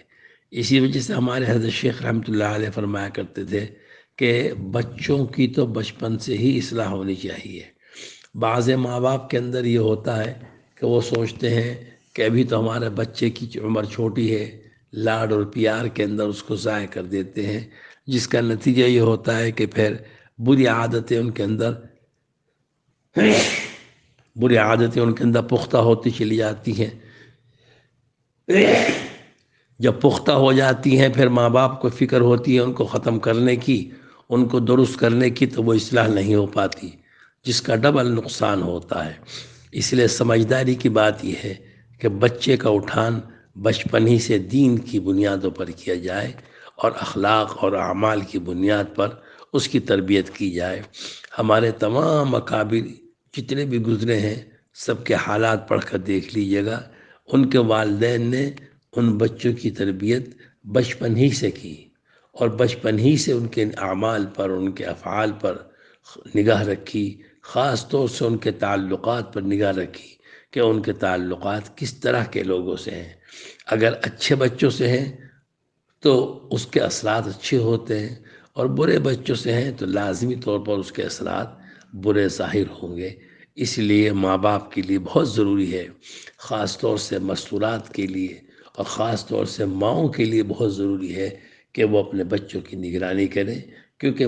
اسی وجہ سے ہمارے حضرت شیخ رحمۃ اللہ علیہ فرمایا کرتے تھے کہ بچوں کی تو بچپن سے ہی اصلاح ہونی چاہیے۔ بعض ماں باپ کے اندر یہ ہوتا ہے کہ وہ سوچتے ہیں کہ ابھی تو ہمارے بچے کی عمر چھوٹی ہے، لاڈ اور پیار کے اندر اس کو ضائع کر دیتے ہیں، جس کا نتیجہ یہ ہوتا ہے کہ پھر بری عادتیں ان کے اندر پختہ ہوتی چلی جاتی ہیں۔ جب پختہ ہو جاتی ہیں پھر ماں باپ کو فکر ہوتی ہے ان کو ختم کرنے کی، ان کو درست کرنے کی، تو وہ اصلاح نہیں ہو پاتی، جس کا ڈبل نقصان ہوتا ہے۔ اس لیے سمجھداری کی بات یہ ہے کہ بچے کا اٹھان بچپن ہی سے دین کی بنیادوں پر کیا جائے اور اخلاق اور اعمال کی بنیاد پر اس کی تربیت کی جائے۔ ہمارے تمام اکابر جتنے بھی گزرے ہیں سب کے حالات پڑھ کر دیکھ لیجئے گا، ان کے والدین نے ان بچوں کی تربیت بچپن ہی سے کی، اور بچپن ہی سے ان کے اعمال پر، ان کے افعال پر نگاہ رکھی، خاص طور سے ان کے تعلقات پر نگاہ رکھی کہ ان کے تعلقات کس طرح کے لوگوں سے ہیں۔ اگر اچھے بچوں سے ہیں تو اس کے اثرات اچھے ہوتے ہیں، اور برے بچوں سے ہیں تو لازمی طور پر اس کے اثرات برے ظاہر ہوں گے۔ اس لیے ماں باپ کے لیے بہت ضروری ہے، خاص طور سے مستورات کے لیے اور خاص طور سے ماؤں کے لیے بہت ضروری ہے کہ وہ اپنے بچوں کی نگرانی کریں، کیونکہ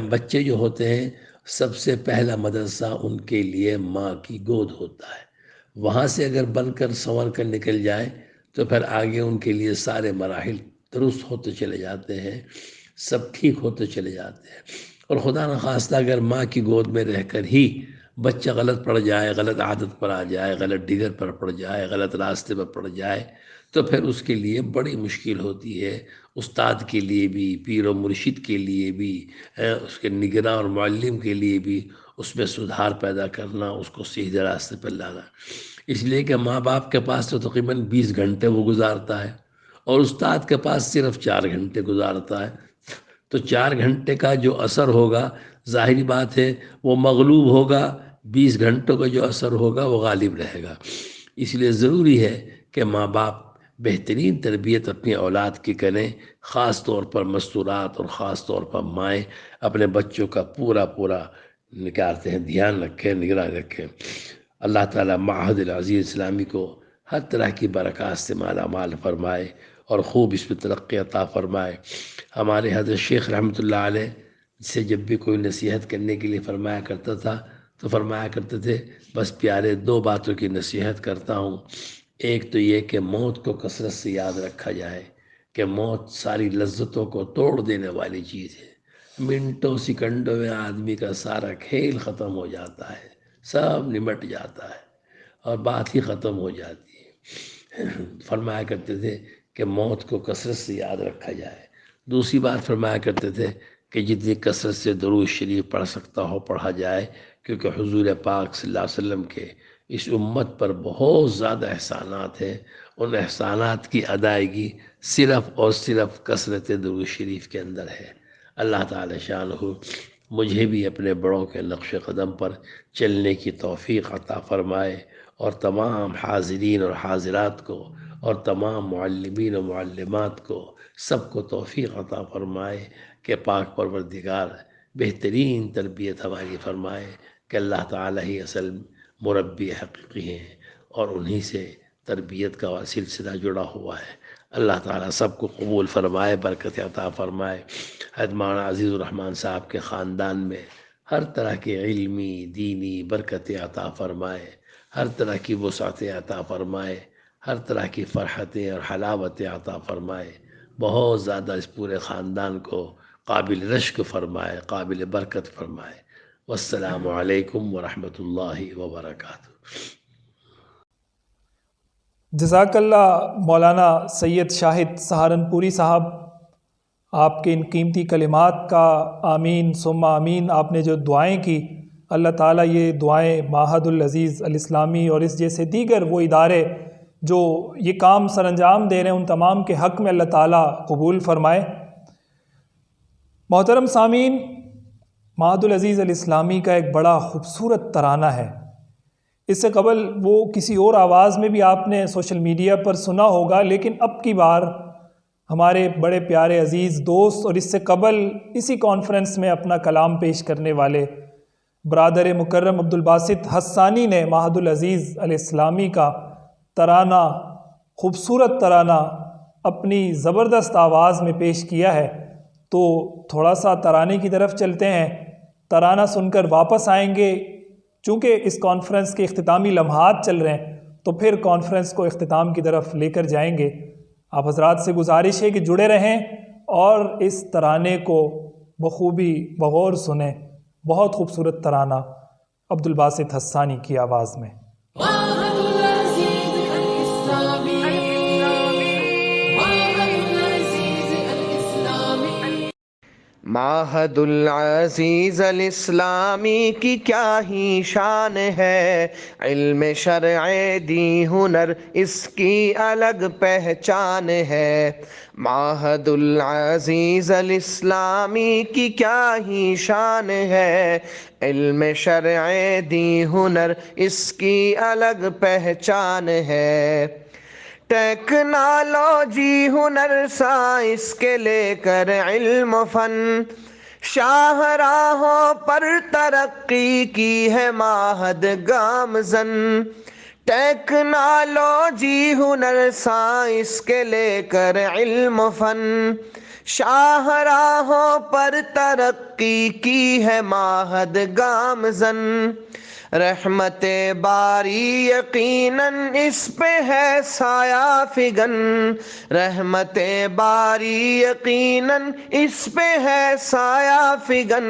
بچے جو ہوتے ہیں سب سے پہلا مدرسہ ان کے لیے ماں کی گود ہوتا ہے۔ وہاں سے اگر بن کر سنور کر نکل جائے تو پھر آگے ان کے لیے سارے مراحل درست ہوتے چلے جاتے ہیں، سب ٹھیک ہوتے چلے جاتے ہیں۔ اور خدا نخواستہ اگر ماں کی گود میں رہ کر ہی بچہ غلط پڑ جائے، غلط عادت پر آ جائے، غلط ڈگر پر پڑ جائے، غلط راستے پر پڑ جائے، تو پھر اس کے لیے بڑی مشکل ہوتی ہے، استاد کے لیے بھی، پیر و مرشد کے لیے بھی، اس کے نگراں اور معلم کے لیے بھی اس میں سدھار پیدا کرنا، اس کو صحیح راستے پر لانا۔ اس لیے کہ ماں باپ کے پاس تو تقریباً 20 گھنٹے وہ گزارتا ہے، اور استاد کے پاس صرف 4 گھنٹے گزارتا ہے، تو 4 گھنٹے کا جو اثر ہوگا ظاہری بات ہے وہ مغلوب ہوگا، 20 گھنٹوں کا جو اثر ہوگا وہ غالب رہے گا۔ اس لیے ضروری ہے کہ ماں باپ بہترین تربیت اپنی اولاد کی کریں، خاص طور پر مستورات اور خاص طور پر مائیں اپنے بچوں کا پورا نکالتے ہیں، دھیان رکھیں، نگرانی رکھیں۔ اللہ تعالیٰ معہد العزیز اسلامی کو ہر طرح کی برکات سے مالا مال فرمائے اور خوب اس میں ترقی عطا فرمائے۔ ہمارے حضرت شیخ رحمۃ اللہ علیہ سے جب بھی کوئی نصیحت کرنے کے لیے فرمایا کرتا تھا تو فرمایا کرتے تھے بس پیارے 2 باتوں کی نصیحت کرتا ہوں۔ ایک تو یہ کہ موت کو کثرت سے یاد رکھا جائے کہ موت ساری لذتوں کو توڑ دینے والی چیز ہے، منٹوں سیکنڈوں میں آدمی کا سارا کھیل ختم ہو جاتا ہے، سب نمٹ جاتا ہے اور بات ہی ختم ہو جاتی ہے۔ فرمایا کرتے تھے کہ موت کو کثرت سے یاد رکھا جائے۔ دوسری بات فرمایا کرتے تھے کہ جتنی کثرت سے درود شریف پڑھ سکتا ہو پڑھا جائے، کیونکہ حضور پاک صلی اللہ علیہ وسلم کے اس امت پر بہت زیادہ احسانات ہیں، ان احسانات کی ادائیگی صرف اور صرف کثرت درود شریف کے اندر ہے۔ اللہ تعالی شانہ مجھے بھی اپنے بڑوں کے نقش قدم پر چلنے کی توفیق عطا فرمائے، اور تمام حاضرین اور حاضرات کو اور تمام معلمین و معلمات کو سب کو توفیق عطا فرمائے کہ پاک پروردگار بہترین تربیت ہماری فرمائے، کہ اللہ تعالیٰ ہی اصل مربی حقیقی ہیں اور انہی سے تربیت کا سلسلہ جڑا ہوا ہے۔ اللہ تعالیٰ سب کو قبول فرمائے، برکت عطا فرمائے۔ حضرت مولانا عزیز الرحمن صاحب کے خاندان میں ہر طرح کی علمی دینی برکت عطا فرمائے، ہر طرح کی وسعت عطا فرمائے، ہر طرح کی فرحتیں اور حلاوت عطا فرمائے، بہت زیادہ اس پورے خاندان کو قابل رشک فرمائے، قابل برکت فرمائے۔ والسلام علیکم ورحمۃ اللہ وبرکاتہ۔ جزاک اللہ مولانا سید شاہد سہارنپوری صاحب، آپ کے ان قیمتی کلمات کا آمین ثم آمین۔ آپ نے جو دعائیں کی، اللہ تعالیٰ یہ دعائیں معہد العزیز الاسلامی اور اس جیسے دیگر وہ ادارے جو یہ کام سر انجام دے رہے ہیں ان تمام کے حق میں اللہ تعالیٰ قبول فرمائے۔ محترم سامعین، معہد العزیز الاسلامی کا ایک بڑا خوبصورت ترانہ ہے۔ اس سے قبل وہ کسی اور آواز میں بھی آپ نے سوشل میڈیا پر سنا ہوگا، لیکن اب کی بار ہمارے بڑے پیارے عزیز دوست اور اس سے قبل اسی کانفرنس میں اپنا کلام پیش کرنے والے برادر مکرم عبدالباسط حسانی نے معہد العزیز الاسلامی کا ترانہ، خوبصورت ترانہ اپنی زبردست آواز میں پیش کیا ہے۔ تو تھوڑا سا ترانے کی طرف چلتے ہیں، ترانہ سن کر واپس آئیں گے۔ چونکہ اس کانفرنس کے اختتامی لمحات چل رہے ہیں تو پھر کانفرنس کو اختتام کی طرف لے کر جائیں گے۔ آپ حضرات سے گزارش ہے کہ جڑے رہیں اور اس ترانے کو بخوبی بغور سنیں۔ بہت خوبصورت ترانہ عبدالباسط حسانی کی آواز میں۔ معهد العزيز الإسلامي، معهد العزيز الإسلامي، معہد العزیز الاسلامی کی کیا ہی شان ہے، علم شرع دی ہنر اس کی الگ پہچان ہے۔ معہد العزیز الاسلامی کی کیا ہی شان ہے، علم شرع دی ہنر اس کی الگ پہچان ہے۔ ٹیکنالوجی ہنر سائنس کے لے کر علم و فن، شاہراہوں پر ترقی کی ہے معہد گامزن۔ ٹیکنالوجی ہنر سائنس کے لے کر علم و فن، شاہراہوں پر ترقی کی ہے معہد گامزن۔ رحمت باری یقیناً اس پہ ہے سایہ فگن، رحمت باری یقیناً اس پہ ہے سایہ فگن۔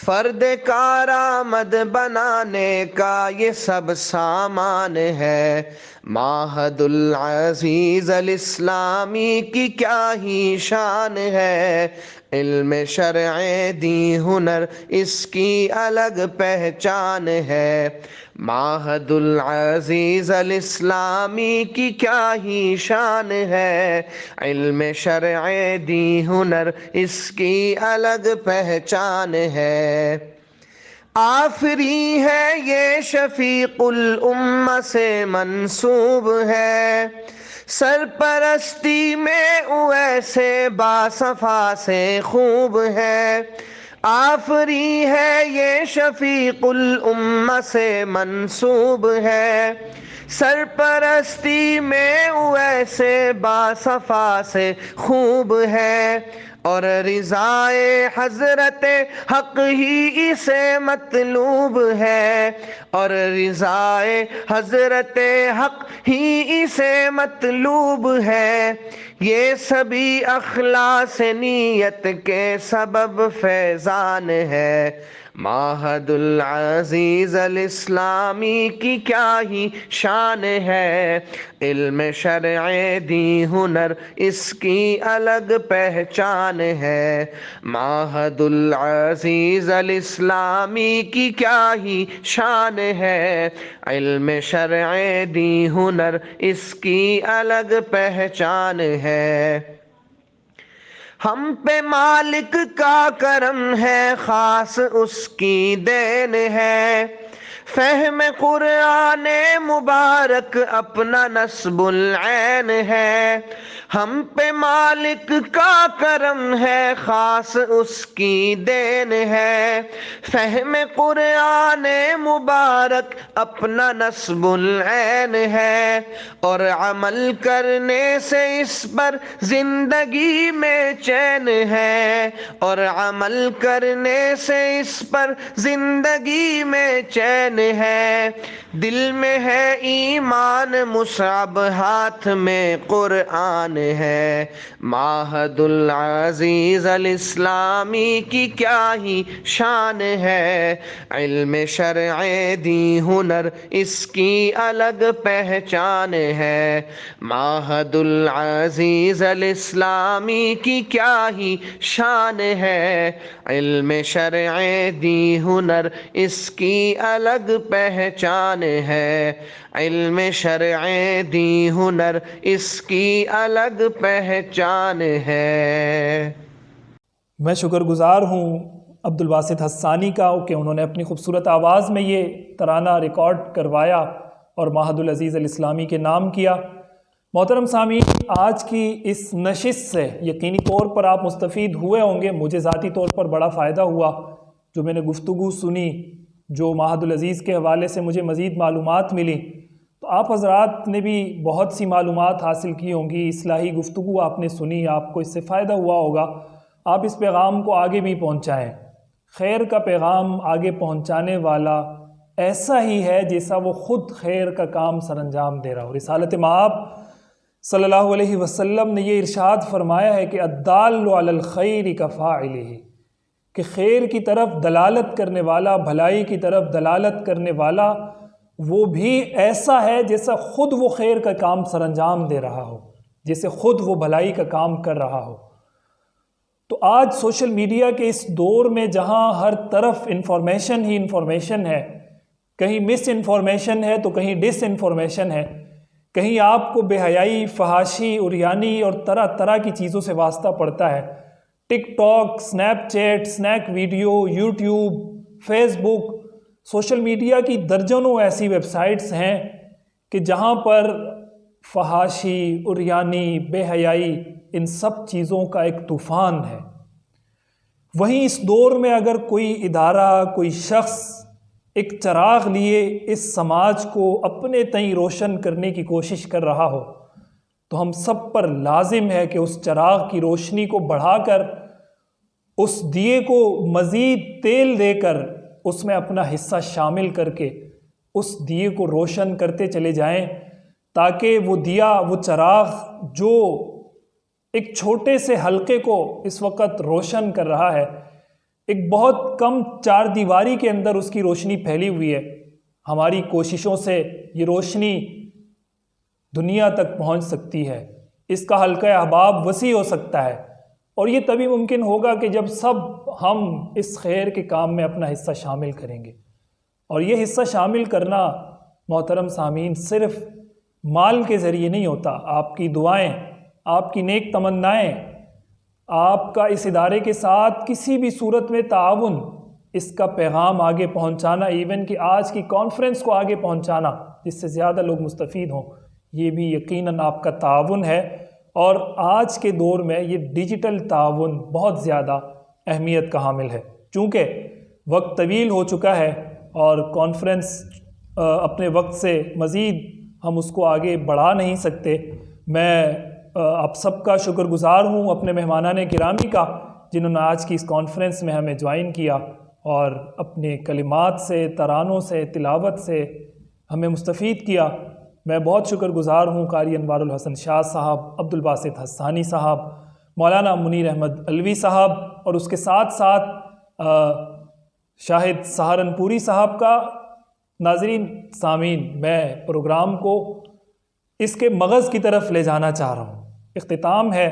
فرد کارآمد بنانے کا یہ سب سامان ہے۔ معہد العزیز الاسلامی کی کیا ہی شان ہے، علم شرع دی ہنر اس کی الگ پہچان ہے۔ معہد العزیز الاسلامی کی کیا ہی شان ہے، علم شرع دی ہنر اس کی الگ پہچان ہے۔ آفری ہے یہ شفیق الامہ سے منسوب ہے، سرپرستی میں اویسے باصفا سے خوب ہے۔ آفری ہے یہ شفیق الامہ سے منسوب ہے، سرپرستی میں اویسے باصفا سے خوب ہے۔ اور رضائے حضرت حق ہی اسے مطلوب ہے، اور رضائے حضرت حق ہی اسے مطلوب ہے۔ یہ سبھی اخلاص نیت کے سبب فیضان ہے۔ معہد العزیز الاسلامی کی کیا ہی شان ہے، علم شرع دی ہنر اس کی الگ پہچان ہے۔ معہد العزیز الاسلامی کی کیا ہی شان ہے، علم شرع دی ہنر اس کی الگ پہچان ہے۔ ہم پہ مالک کا کرم ہے، خاص اس کی دین ہے، فہم قرآن مبارک اپنا نصب العین ہے، ہم پہ مالک کا کرم ہے، خاص اس کی دین ہے۔ فہم قرآن مبارک اپنا نصب العین ہے، اور عمل کرنے سے اس پر زندگی میں چین ہے، اور عمل کرنے سے اس پر زندگی میں چین ہے۔ دل میں ہے ایمان مصعب، ہاتھ میں قرآن ہے۔ معہد العزیز الاسلامی کی کیا ہی شان ہے، علم شرع دی ہنر اس کی الگ پہچان ہے۔ معہد العزیز الاسلامی کی کیا ہی شان ہے، علم شرع دی ہنر اس کی الگ پہچان ہے۔ علم شرع دی ہنر اس کی الگ پہچان ہے۔ میں شکر گزار ہوں عبدالباسط حسانی کا کہ انہوں نے اپنی خوبصورت آواز میں یہ ترانہ ریکارڈ کروایا اور معہد العزیز الاسلامی کے نام کیا۔ محترم سامعین، آج کی اس نشست سے یقینی طور پر آپ مستفید ہوئے ہوں گے۔ مجھے ذاتی طور پر بڑا فائدہ ہوا جو میں نے گفتگو سنی، جو معہد العزیز کے حوالے سے مجھے مزید معلومات ملی، تو آپ حضرات نے بھی بہت سی معلومات حاصل کی ہوں گی، اصلاحی گفتگو آپ نے سنی، آپ کو اس سے فائدہ ہوا ہوگا۔ آپ اس پیغام کو آگے بھی پہنچائیں۔ خیر کا پیغام آگے پہنچانے والا ایسا ہی ہے جیسا وہ خود خیر کا کام سر انجام دے رہا ہو۔ رسالت مآب صلی اللہ علیہ وسلم نے یہ ارشاد فرمایا ہے کہ الدال علی الخیر کفاعلہ، کہ خیر کی طرف دلالت کرنے والا، بھلائی کی طرف دلالت کرنے والا وہ بھی ایسا ہے جیسا خود وہ خیر کا کام سر انجام دے رہا ہو، جیسے خود وہ بھلائی کا کام کر رہا ہو۔ تو آج سوشل میڈیا کے اس دور میں جہاں ہر طرف انفارمیشن ہی انفارمیشن ہے، کہیں مس انفارمیشن ہے تو کہیں ڈس انفارمیشن ہے، کہیں آپ کو بے حیائی، فحاشی، عریانی اور طرح طرح کی چیزوں سے واسطہ پڑتا ہے۔ TikTok, Snapchat, Snack Video, YouTube, Facebook, social media کی درجنوں ایسی ویب سائٹس ہیں کہ جہاں پر فحاشی، عریانی، بے حیائی، ان سب چیزوں کا ایک طوفان ہے۔ وہیں اس دور میں اگر کوئی ادارہ، کوئی شخص ایک چراغ لیے اس سماج کو اپنے تئیں روشن کرنے کی کوشش کر رہا ہو تو ہم سب پر لازم ہے کہ اس چراغ کی روشنی کو بڑھا کر، اس دیے کو مزید تیل دے کر، اس میں اپنا حصہ شامل کر کے اس دیے کو روشن کرتے چلے جائیں، تاکہ وہ دیا، وہ چراغ جو ایک چھوٹے سے حلقے کو اس وقت روشن کر رہا ہے، ایک بہت کم چار دیواری کے اندر اس کی روشنی پھیلی ہوئی ہے، ہماری کوششوں سے یہ روشنی دنیا تک پہنچ سکتی ہے، اس کا حلقہ احباب وسیع ہو سکتا ہے، اور یہ تبھی ممکن ہوگا کہ جب سب ہم اس خیر کے کام میں اپنا حصہ شامل کریں گے۔ اور یہ حصہ شامل کرنا محترم سامعین صرف مال کے ذریعے نہیں ہوتا، آپ کی دعائیں، آپ کی نیک تمنائیں، آپ کا اس ادارے کے ساتھ کسی بھی صورت میں تعاون، اس کا پیغام آگے پہنچانا، ایون کہ آج کی کانفرنس کو آگے پہنچانا جس سے زیادہ لوگ مستفید ہوں، یہ بھی یقیناً آپ کا تعاون ہے۔ اور آج کے دور میں یہ ڈیجیٹل تعاون بہت زیادہ اہمیت کا حامل ہے، چونکہ وقت طویل ہو چکا ہے اور کانفرنس اپنے وقت سے مزید ہم اس کو آگے بڑھا نہیں سکتے۔ میں آپ سب کا شکر گزار ہوں، اپنے مہمانان گرامی کا، جنہوں نے آج کی اس کانفرنس میں ہمیں جوائن کیا اور اپنے کلمات سے، ترانوں سے، تلاوت سے ہمیں مستفید کیا۔ میں بہت شکر گزار ہوں قاری انوار الحسن شاہ صاحب، عبدالباسط حسانی صاحب، مولانا منیر احمد علوی صاحب، اور اس کے ساتھ ساتھ شاہد سہارنپوری صاحب کا۔ ناظرین، سامعین، میں پروگرام کو اس کے مغز کی طرف لے جانا چاہ رہا ہوں۔ اختتام ہے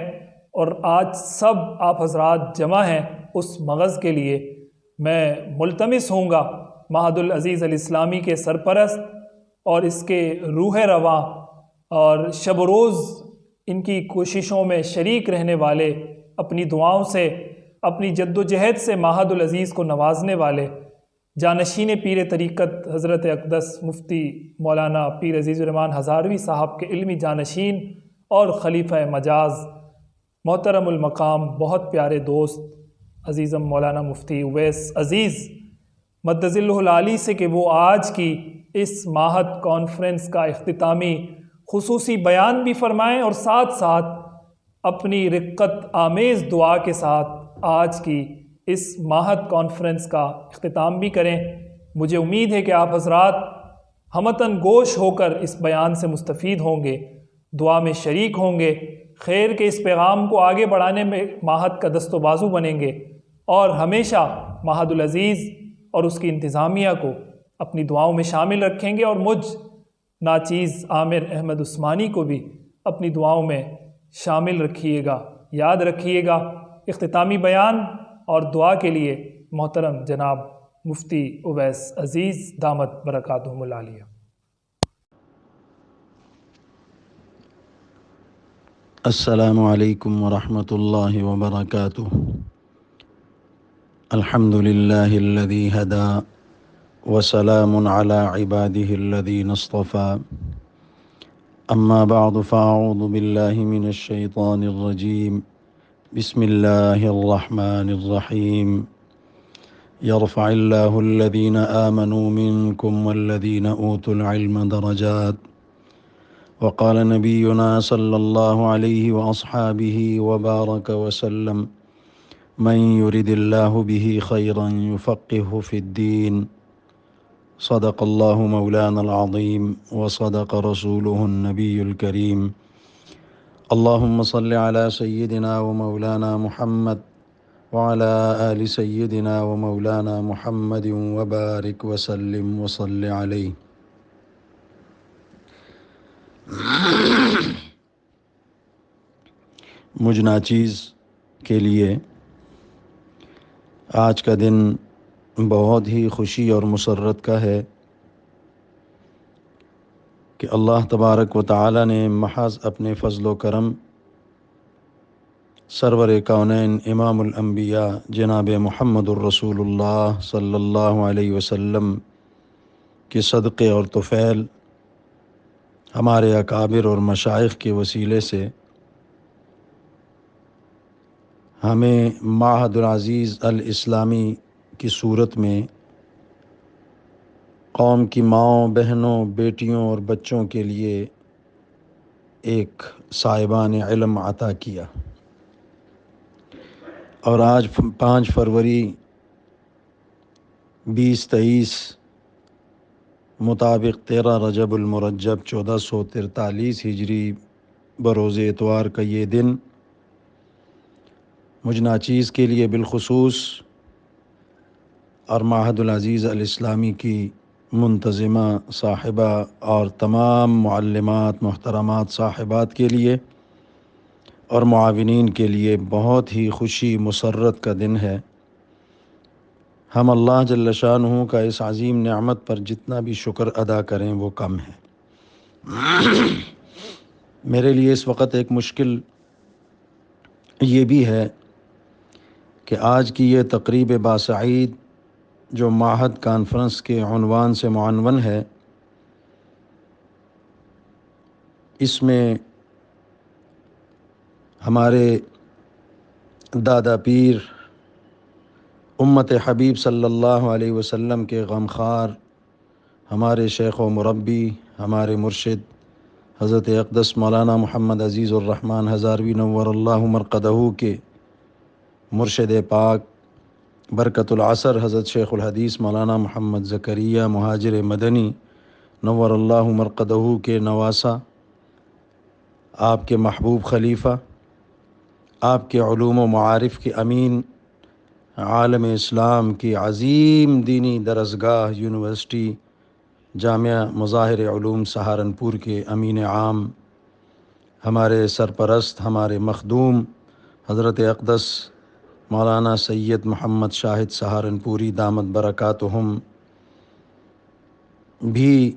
اور آج سب آپ حضرات جمع ہیں اس مغز کے لیے۔ میں ملتمس ہوں گا معہد العزیز الاسلامی کے سرپرست اور اس کے روح رواں اور شب و روز ان کی کوششوں میں شریک رہنے والے، اپنی دعاؤں سے، اپنی جد و جہد سے معہد العزیز کو نوازنے والے، جانشین پیر طریقت حضرت اقدس مفتی مولانا پیر عزیز الرحمن ہزاروی صاحب کے علمی جانشین اور خلیفہ مجاز محترم المقام بہت پیارے دوست عزیزم مولانا مفتی اویس عزیز مدظ اللہ العالی سے کہ وہ آج کی اس ماہد کانفرنس کا اختتامی خصوصی بیان بھی فرمائیں اور ساتھ ساتھ اپنی رقت آمیز دعا کے ساتھ آج کی اس ماہد کانفرنس کا اختتام بھی کریں۔ مجھے امید ہے کہ آپ حضرات ہمتن گوش ہو کر اس بیان سے مستفید ہوں گے، دعا میں شریک ہوں گے، خیر کے اس پیغام کو آگے بڑھانے میں ماہد کا دست و بازو بنیں گے اور ہمیشہ ماہد العزیز اور اس کی انتظامیہ کو اپنی دعاؤں میں شامل رکھیں گے، اور مجھ ناچیز عامر احمد عثمانی کو بھی اپنی دعاؤں میں شامل رکھیے گا، یاد رکھیے گا۔ اختتامی بیان اور دعا کے لیے محترم جناب مفتی اویس عزیز دامت برکاتہم العالیہ۔ السلام علیکم ورحمۃ اللہ وبرکاتہ۔ الحمد للہ الذی ہدی وسلام علی عبادہ الذین اصطفی، اما بعد فاعوذ باللہ من الشیطان الرجیم، بسم اللہ الرحمن الرحیم، یرفع اللہ الذین آمنوا منکم والذین اوتوا العلم درجات، وقال نبینا صلی اللہ علیہ واصحابہ وبارک وسلم، من یرد اللہ بہ خیرا یفقہہ فی الدین، صدق اللہ مولانا العظیم وصدق رسولہ النبی الکریم۔ اللہم صل علی سیدنا ومولانا محمد وعلی آل سیدنا ومولانا محمد وبارک وسلم وصل علیہ۔ مجھ ناچیز کے لیے آج کا دن بہت ہی خوشی اور مسرت کا ہے کہ اللہ تبارک و تعالی نے محض اپنے فضل و کرم سرور کونین امام الانبیاء جناب محمد الرسول اللہ صلی اللہ علیہ وسلم کے صدقے اور طفیل ہمارے اکابر اور مشائخ کے وسیلے سے ہمیں معہد العزیز الاسلامی کی صورت میں قوم کی ماؤں، بہنوں، بیٹیوں اور بچوں کے لیے ایک صاحبان علم عطا کیا، اور آج 5 فروری 2023 مطابق 13 رجب المرجب 1443 ہجری بروز اتوار کا یہ دن مجھ ناچیز کے لیے بالخصوص اور معہد العزیز الاسلامی کی منتظمہ صاحبہ اور تمام معلمات محترمات صاحبات کے لیے اور معاونین کے لیے بہت ہی خوشی مسرت کا دن ہے۔ ہم اللہ جل شانہ کا اس عظیم نعمت پر جتنا بھی شکر ادا کریں وہ کم ہے۔ میرے لیے اس وقت ایک مشکل یہ بھی ہے کہ آج کی یہ تقریب باسعید جو معہد کانفرنس کے عنوان سے معنون ہے، اس میں ہمارے دادا پیر امت حبیب صلی اللہ علیہ وسلم کے غمخوار، ہمارے شیخ و مربی، ہمارے مرشد حضرت اقدس مولانا محمد عزیز الرحمن ہزاروی نور اللہ مرقدہ کے مرشد پاک برکت العصر حضرت شیخ الحدیث مولانا محمد زکریا مہاجر مدنی نور اللہ مرقدہ کے نواسہ، آپ کے محبوب خلیفہ، آپ کے علوم و معارف کے امین، عالم اسلام کی عظیم دینی درسگاہ یونیورسٹی جامعہ مظاہر علوم سہارنپور کے امین عام، ہمارے سرپرست، ہمارے مخدوم حضرت اقدس مولانا سید محمد شاہد سہارنپوری دامت برکاتہم بھی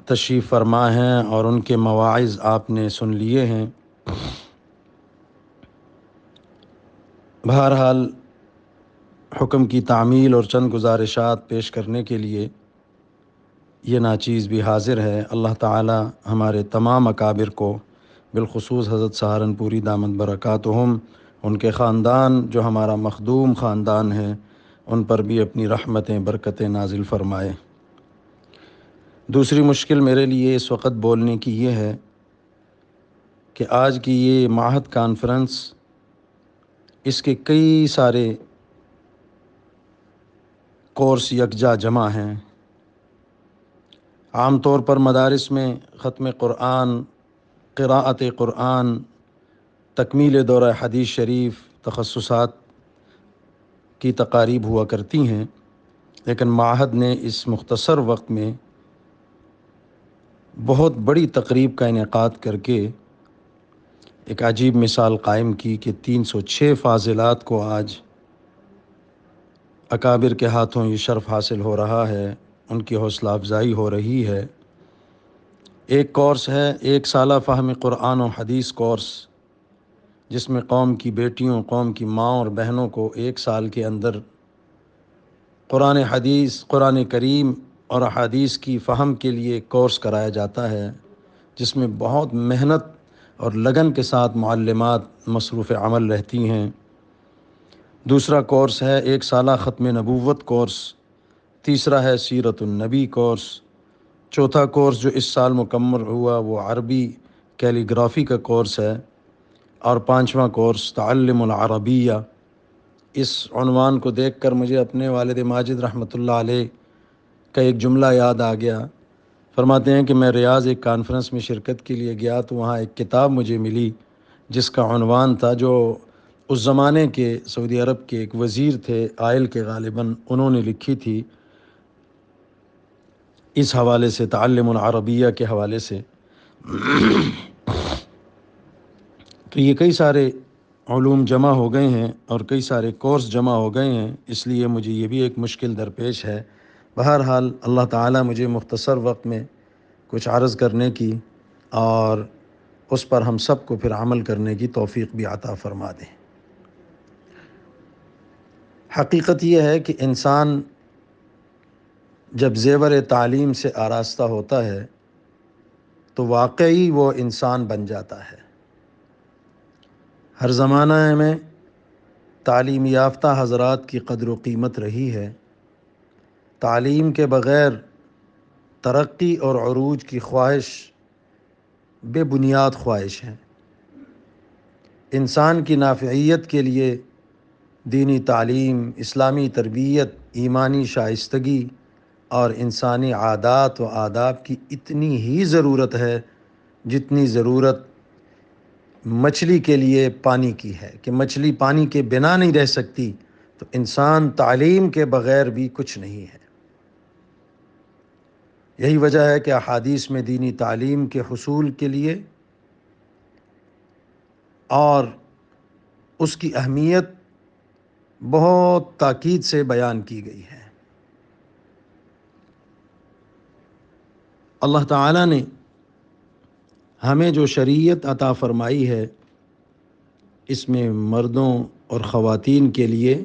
تشریف فرما ہیں، اور ان کے مواعظ آپ نے سن لیے ہیں۔ بہرحال حکم کی تعمیل اور چند گزارشات پیش کرنے کے لیے یہ ناچیز بھی حاضر ہے۔ اللہ تعالی ہمارے تمام اکابر کو، بالخصوص حضرت سہارنپوری دامت برکاتہم، ان کے خاندان جو ہمارا مخدوم خاندان ہے، ان پر بھی اپنی رحمتیں برکتیں نازل فرمائے۔ دوسری مشکل میرے لیے اس وقت بولنے کی یہ ہے کہ آج کی یہ معہد کانفرنس، اس کے کئی سارے کورس یکجا جمع ہیں۔ عام طور پر مدارس میں ختم قرآن، قراءت قرآن، تکمیل دورہ حدیث شریف، تخصصات کی تقاریب ہوا کرتی ہیں، لیکن معہد نے اس مختصر وقت میں بہت بڑی تقریب کا انعقاد کر کے ایک عجیب مثال قائم کی کہ 306 فاضلات کو آج اکابر کے ہاتھوں یہ شرف حاصل ہو رہا ہے، ان کی حوصلہ افزائی ہو رہی ہے۔ ایک کورس ہے 1 سالہ فہم قرآن و حدیث کورس، جس میں قوم کی بیٹیوں، قوم کی ماں اور بہنوں کو 1 سال کے اندر قرآن حدیث، قرآن کریم اور احادیث کی فہم کے لیے ایک کورس کرایا جاتا ہے، جس میں بہت محنت اور لگن کے ساتھ معلمات مصروف عمل رہتی ہیں۔ دوسرا کورس ہے 1 سالہ ختم نبوت کورس، تیسرا ہے سیرت النبی کورس، چوتھا کورس جو اس سال مکمل ہوا وہ عربی کیلیگرافی کا کورس ہے، اور 5واں کورس تعلم العربیہ۔ اس عنوان کو دیکھ کر مجھے اپنے والد ماجد رحمۃ اللہ علیہ کا ایک جملہ یاد آ گیا۔ فرماتے ہیں کہ میں ریاض ایک کانفرنس میں شرکت کے لیے گیا تو وہاں ایک کتاب مجھے ملی جس کا عنوان تھا، جو اس زمانے کے سعودی عرب کے ایک وزیر تھے، آئل کے غالباً، انہوں نے لکھی تھی اس حوالے سے، تعلم العربیہ کے حوالے سے۔ تو یہ کئی سارے علوم جمع ہو گئے ہیں اور کئی سارے کورس جمع ہو گئے ہیں، اس لیے مجھے یہ بھی ایک مشکل درپیش ہے۔ بہرحال اللہ تعالیٰ مجھے مختصر وقت میں کچھ عرض کرنے کی اور اس پر ہم سب کو پھر عمل کرنے کی توفیق بھی عطا فرما دے۔ حقیقت یہ ہے کہ انسان جب زیور تعلیم سے آراستہ ہوتا ہے تو واقعی وہ انسان بن جاتا ہے۔ ہر زمانہ میں تعلیم یافتہ حضرات کی قدر و قیمت رہی ہے۔ تعلیم کے بغیر ترقی اور عروج کی خواہش بے بنیاد خواہش ہے۔ انسان کی نافعیت کے لیے دینی تعلیم، اسلامی تربیت، ایمانی شائستگی اور انسانی عادات و آداب کی اتنی ہی ضرورت ہے جتنی ضرورت مچھلی کے لیے پانی کی ہے، کہ مچھلی پانی کے بنا نہیں رہ سکتی، تو انسان تعلیم کے بغیر بھی کچھ نہیں ہے۔ یہی وجہ ہے کہ احادیث میں دینی تعلیم کے حصول کے لیے اور اس کی اہمیت بہت تاکید سے بیان کی گئی ہے۔ اللہ تعالیٰ نے ہمیں جو شریعت عطا فرمائی ہے، اس میں مردوں اور خواتین کے لیے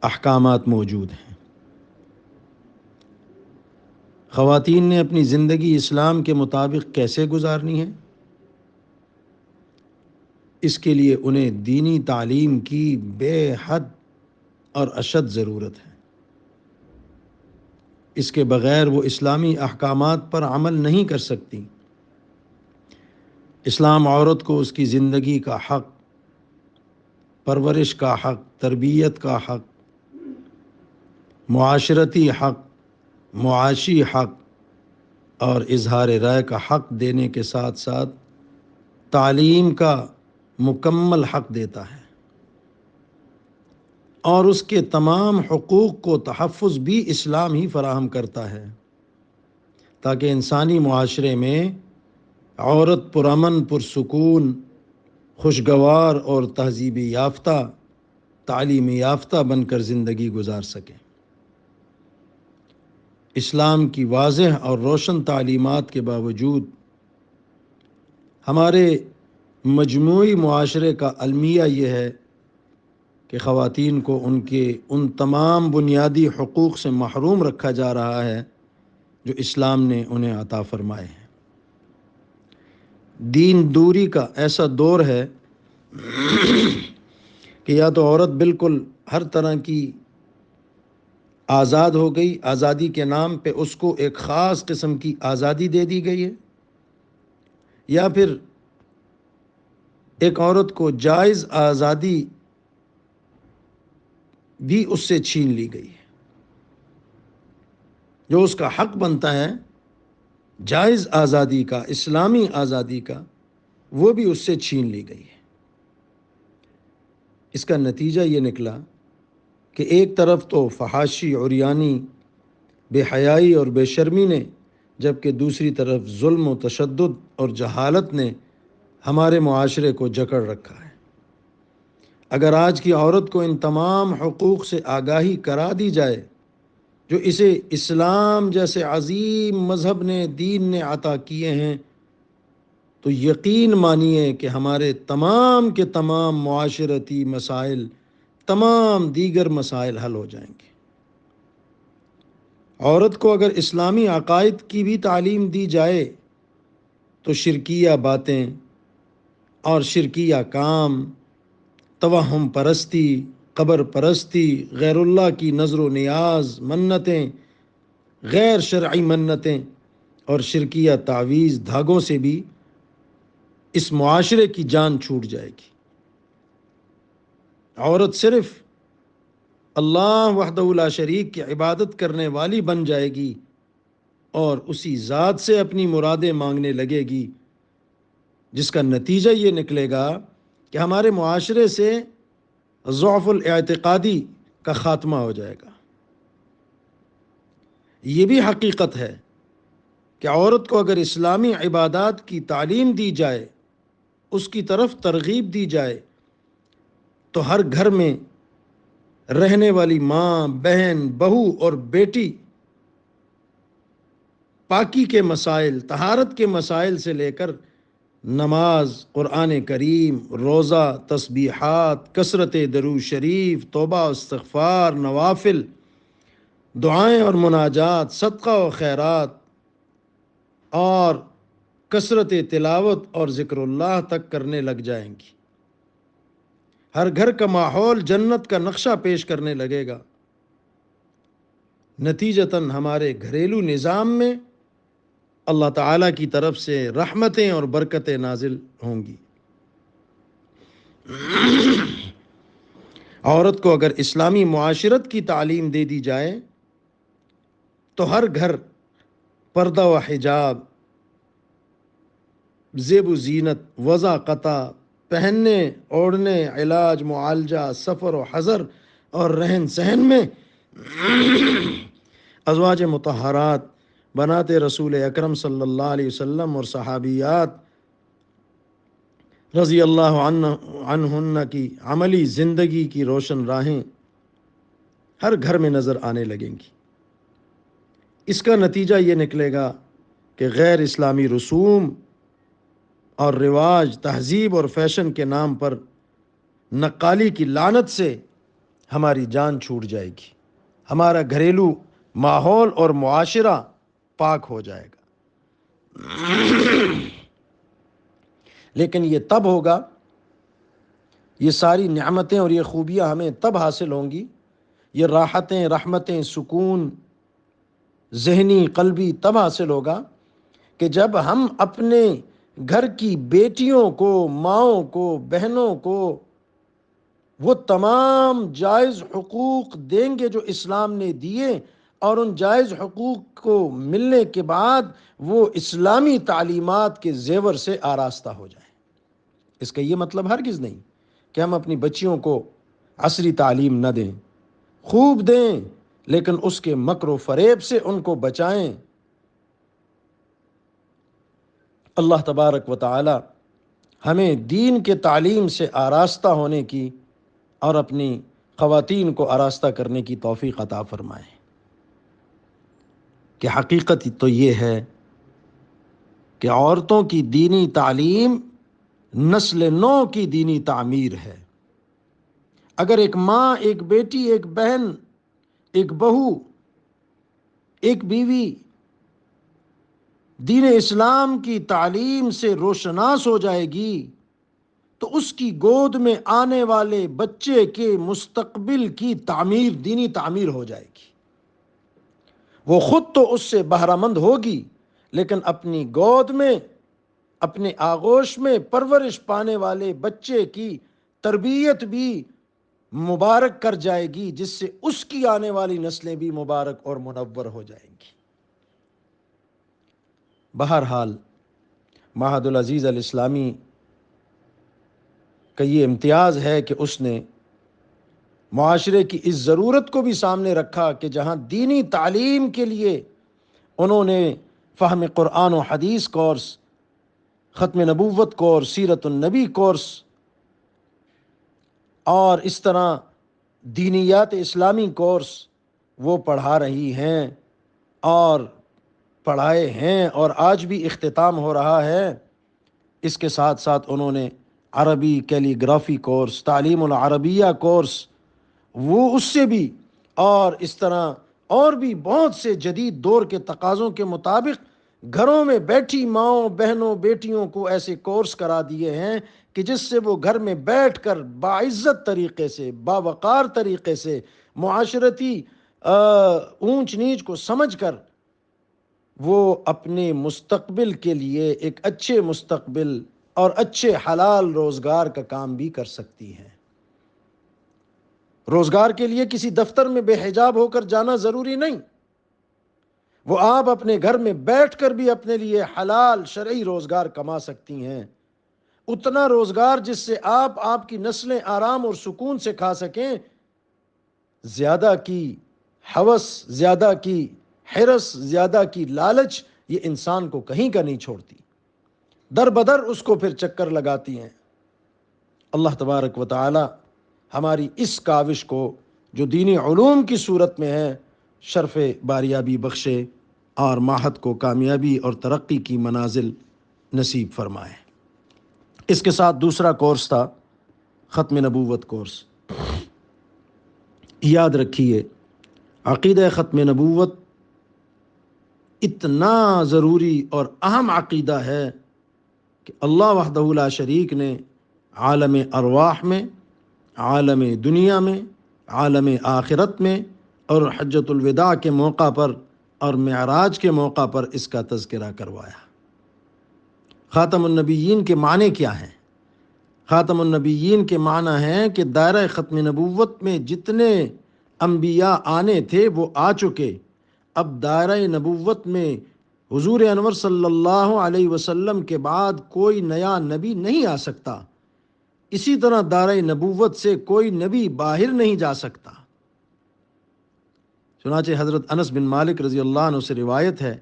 احکامات موجود ہیں۔ خواتین نے اپنی زندگی اسلام کے مطابق کیسے گزارنی ہے، اس کے لیے انہیں دینی تعلیم کی بے حد اور اشد ضرورت ہے۔ اس کے بغیر وہ اسلامی احکامات پر عمل نہیں کر سکتی۔ اسلام عورت کو اس کی زندگی کا حق، پرورش کا حق، تربیت کا حق، معاشرتی حق، معاشی حق اور اظہار رائے کا حق دینے کے ساتھ ساتھ تعلیم کا مکمل حق دیتا ہے، اور اس کے تمام حقوق کو تحفظ بھی اسلام ہی فراہم کرتا ہے، تاکہ انسانی معاشرے میں عورت پرامن، پرسکون، خوشگوار اور تہذیبی یافتہ، تعلیمی یافتہ بن کر زندگی گزار سکے۔ اسلام کی واضح اور روشن تعلیمات کے باوجود ہمارے مجموعی معاشرے کا المیہ یہ ہے کہ خواتین کو ان کے ان تمام بنیادی حقوق سے محروم رکھا جا رہا ہے جو اسلام نے انہیں عطا فرمائے ہیں۔ دین دوری کا ایسا دور ہے کہ یا تو عورت بالکل ہر طرح کی آزاد ہو گئی، آزادی کے نام پہ اس کو ایک خاص قسم کی آزادی دے دی گئی ہے، یا پھر ایک عورت کو جائز آزادی بھی اس سے چھین لی گئی ہے۔ جو اس کا حق بنتا ہے جائز آزادی کا، اسلامی آزادی کا، وہ بھی اس سے چھین لی گئی ہے۔ اس کا نتیجہ یہ نکلا کہ ایک طرف تو فحاشی، عریانی، بے حیائی اور بے شرمی نے، جبکہ دوسری طرف ظلم و تشدد اور جہالت نے ہمارے معاشرے کو جکڑ رکھا ہے۔ اگر آج کی عورت کو ان تمام حقوق سے آگاہی کرا دی جائے جو اسے اسلام جیسے عظیم مذہب نے، دین نے عطا کیے ہیں، تو یقین مانیے کہ ہمارے تمام کے تمام معاشرتی مسائل، تمام دیگر مسائل حل ہو جائیں گے۔ عورت کو اگر اسلامی عقائد کی بھی تعلیم دی جائے تو شرکیہ باتیں اور شرکیہ کام، توہم پرستی، قبر پرستی، غیر اللہ کی نظر و نیاز، منتیں، غیر شرعی منتیں اور شرکیہ تعویذ دھاگوں سے بھی اس معاشرے کی جان چھوٹ جائے گی۔ عورت صرف اللہ وحدہ لا شریک کی عبادت کرنے والی بن جائے گی اور اسی ذات سے اپنی مرادیں مانگنے لگے گی، جس کا نتیجہ یہ نکلے گا کہ ہمارے معاشرے سے ضعف الاعتقادی کا خاتمہ ہو جائے گا۔ یہ بھی حقیقت ہے کہ عورت کو اگر اسلامی عبادات کی تعلیم دی جائے، اس کی طرف ترغیب دی جائے، تو ہر گھر میں رہنے والی ماں، بہن، بہو اور بیٹی پاکی کے مسائل، طہارت کے مسائل سے لے کر نماز، قرآن کریم، روزہ، تسبیحات، کثرت درود شریف، توبہ استغفار، نوافل، دعائیں اور مناجات، صدقہ و خیرات اور کثرت تلاوت اور ذکر اللہ تک کرنے لگ جائیں گی۔ ہر گھر کا ماحول جنت کا نقشہ پیش کرنے لگے گا۔ نتیجتاً ہمارے گھریلو نظام میں اللہ تعالیٰ کی طرف سے رحمتیں اور برکتیں نازل ہوں گی۔ عورت کو اگر اسلامی معاشرت کی تعلیم دے دی جائے تو ہر گھر پردہ و حجاب، زیب و زینت، وضع قطع، پہننے اوڑھنے، علاج، معالجہ، سفر و حضر اور رہن سہن میں ازواج مطہرات بنات رسول اکرم صلی اللہ علیہ وسلم اور صحابیات رضی اللہ عنہن کی عملی زندگی کی روشن راہیں ہر گھر میں نظر آنے لگیں گی۔ اس کا نتیجہ یہ نکلے گا کہ غیر اسلامی رسوم اور رواج، تہذیب اور فیشن کے نام پر نقالی کی لعنت سے ہماری جان چھوٹ جائے گی، ہمارا گھریلو ماحول اور معاشرہ پاک ہو جائے گا۔ لیکن یہ تب ہوگا، یہ ساری نعمتیں اور یہ خوبیاں ہمیں تب حاصل ہوں گی، یہ راحتیں، رحمتیں، سکون ذہنی، قلبی تب حاصل ہوگا کہ جب ہم اپنے گھر کی بیٹیوں کو، ماؤں کو، بہنوں کو وہ تمام جائز حقوق دیں گے جو اسلام نے دیے، اور ان جائز حقوق کو ملنے کے بعد وہ اسلامی تعلیمات کے زیور سے آراستہ ہو جائیں۔ اس کا یہ مطلب ہرگز نہیں کہ ہم اپنی بچیوں کو عصری تعلیم نہ دیں، خوب دیں، لیکن اس کے مکر و فریب سے ان کو بچائیں۔ اللہ تبارک و تعالی ہمیں دین کے تعلیم سے آراستہ ہونے کی اور اپنی خواتین کو آراستہ کرنے کی توفیق عطا فرمائے۔ کہ حقیقت تو یہ ہے کہ عورتوں کی دینی تعلیم نسل نو کی دینی تعمیر ہے۔ اگر ایک ماں، ایک بیٹی، ایک بہن، ایک بہو، ایک بیوی دین اسلام کی تعلیم سے روشناس ہو جائے گی تو اس کی گود میں آنے والے بچے کے مستقبل کی تعمیر، دینی تعمیر ہو جائے گی۔ وہ خود تو اس سے بہرہ مند ہوگی، لیکن اپنی گود میں، اپنے آغوش میں پرورش پانے والے بچے کی تربیت بھی مبارک کر جائے گی، جس سے اس کی آنے والی نسلیں بھی مبارک اور منور ہو جائیں گی۔ بہرحال معہد العزیز الاسلامی کا یہ امتیاز ہے کہ اس نے معاشرے کی اس ضرورت کو بھی سامنے رکھا کہ جہاں دینی تعلیم کے لیے انہوں نے فہم قرآن و حدیث کورس، ختم نبوت کورس، سیرت النبی کورس اور اس طرح دینیات اسلامی کورس وہ پڑھا رہی ہیں اور پڑھائے ہیں، اور آج بھی اختتام ہو رہا ہے۔ اس کے ساتھ ساتھ انہوں نے عربی کیلی گرافی کورس، تعلیم العربیہ کورس وہ اس سے بھی، اور اس طرح اور بھی بہت سے جدید دور کے تقاضوں کے مطابق گھروں میں بیٹھی ماؤں، بہنوں، بیٹیوں کو ایسے کورس کرا دیے ہیں کہ جس سے وہ گھر میں بیٹھ کر باعزت طریقے سے، باوقار طریقے سے، معاشرتی اونچ نیچ کو سمجھ کر وہ اپنے مستقبل کے لیے ایک اچھے مستقبل اور اچھے حلال روزگار کا کام بھی کر سکتی ہیں۔ روزگار کے لیے کسی دفتر میں بے حجاب ہو کر جانا ضروری نہیں، وہ آپ اپنے گھر میں بیٹھ کر بھی اپنے لیے حلال شرعی روزگار کما سکتی ہیں، اتنا روزگار جس سے آپ کی نسلیں آرام اور سکون سے کھا سکیں۔ زیادہ کی ہوس، زیادہ کی حرص، زیادہ کی لالچ یہ انسان کو کہیں کا نہیں چھوڑتی، در بدر اس کو پھر چکر لگاتی ہیں۔ اللہ تبارک و تعالی ہماری اس کاوش کو جو دینی علوم کی صورت میں ہے شرف باریابی بخشے اور معہد کو کامیابی اور ترقی کی منازل نصیب فرمائے۔ اس کے ساتھ دوسرا کورس تھا ختم نبوت کورس۔ یاد رکھیے عقیدہ ختم نبوت اتنا ضروری اور اہم عقیدہ ہے کہ اللہ وحدہ لا شریک نے عالم ارواح میں، عالم دنیا میں، عالم آخرت میں اور حجۃ الوداع کے موقع پر اور معراج کے موقع پر اس کا تذکرہ کروایا۔ خاتم النبیین کے معنی کیا ہیں؟ خاتم النبیین کے معنی ہیں کہ دائرہ ختم نبوت میں جتنے انبیاء آنے تھے وہ آ چکے، اب دائرہ نبوت میں حضور انور صلی اللہ علیہ وسلم کے بعد کوئی نیا نبی نہیں آ سکتا، اسی طرح دائرہ نبوت سے کوئی نبی باہر نہیں جا سکتا۔ چنانچہ حضرت انس بن مالک رضی اللہ عنہ سے روایت ہے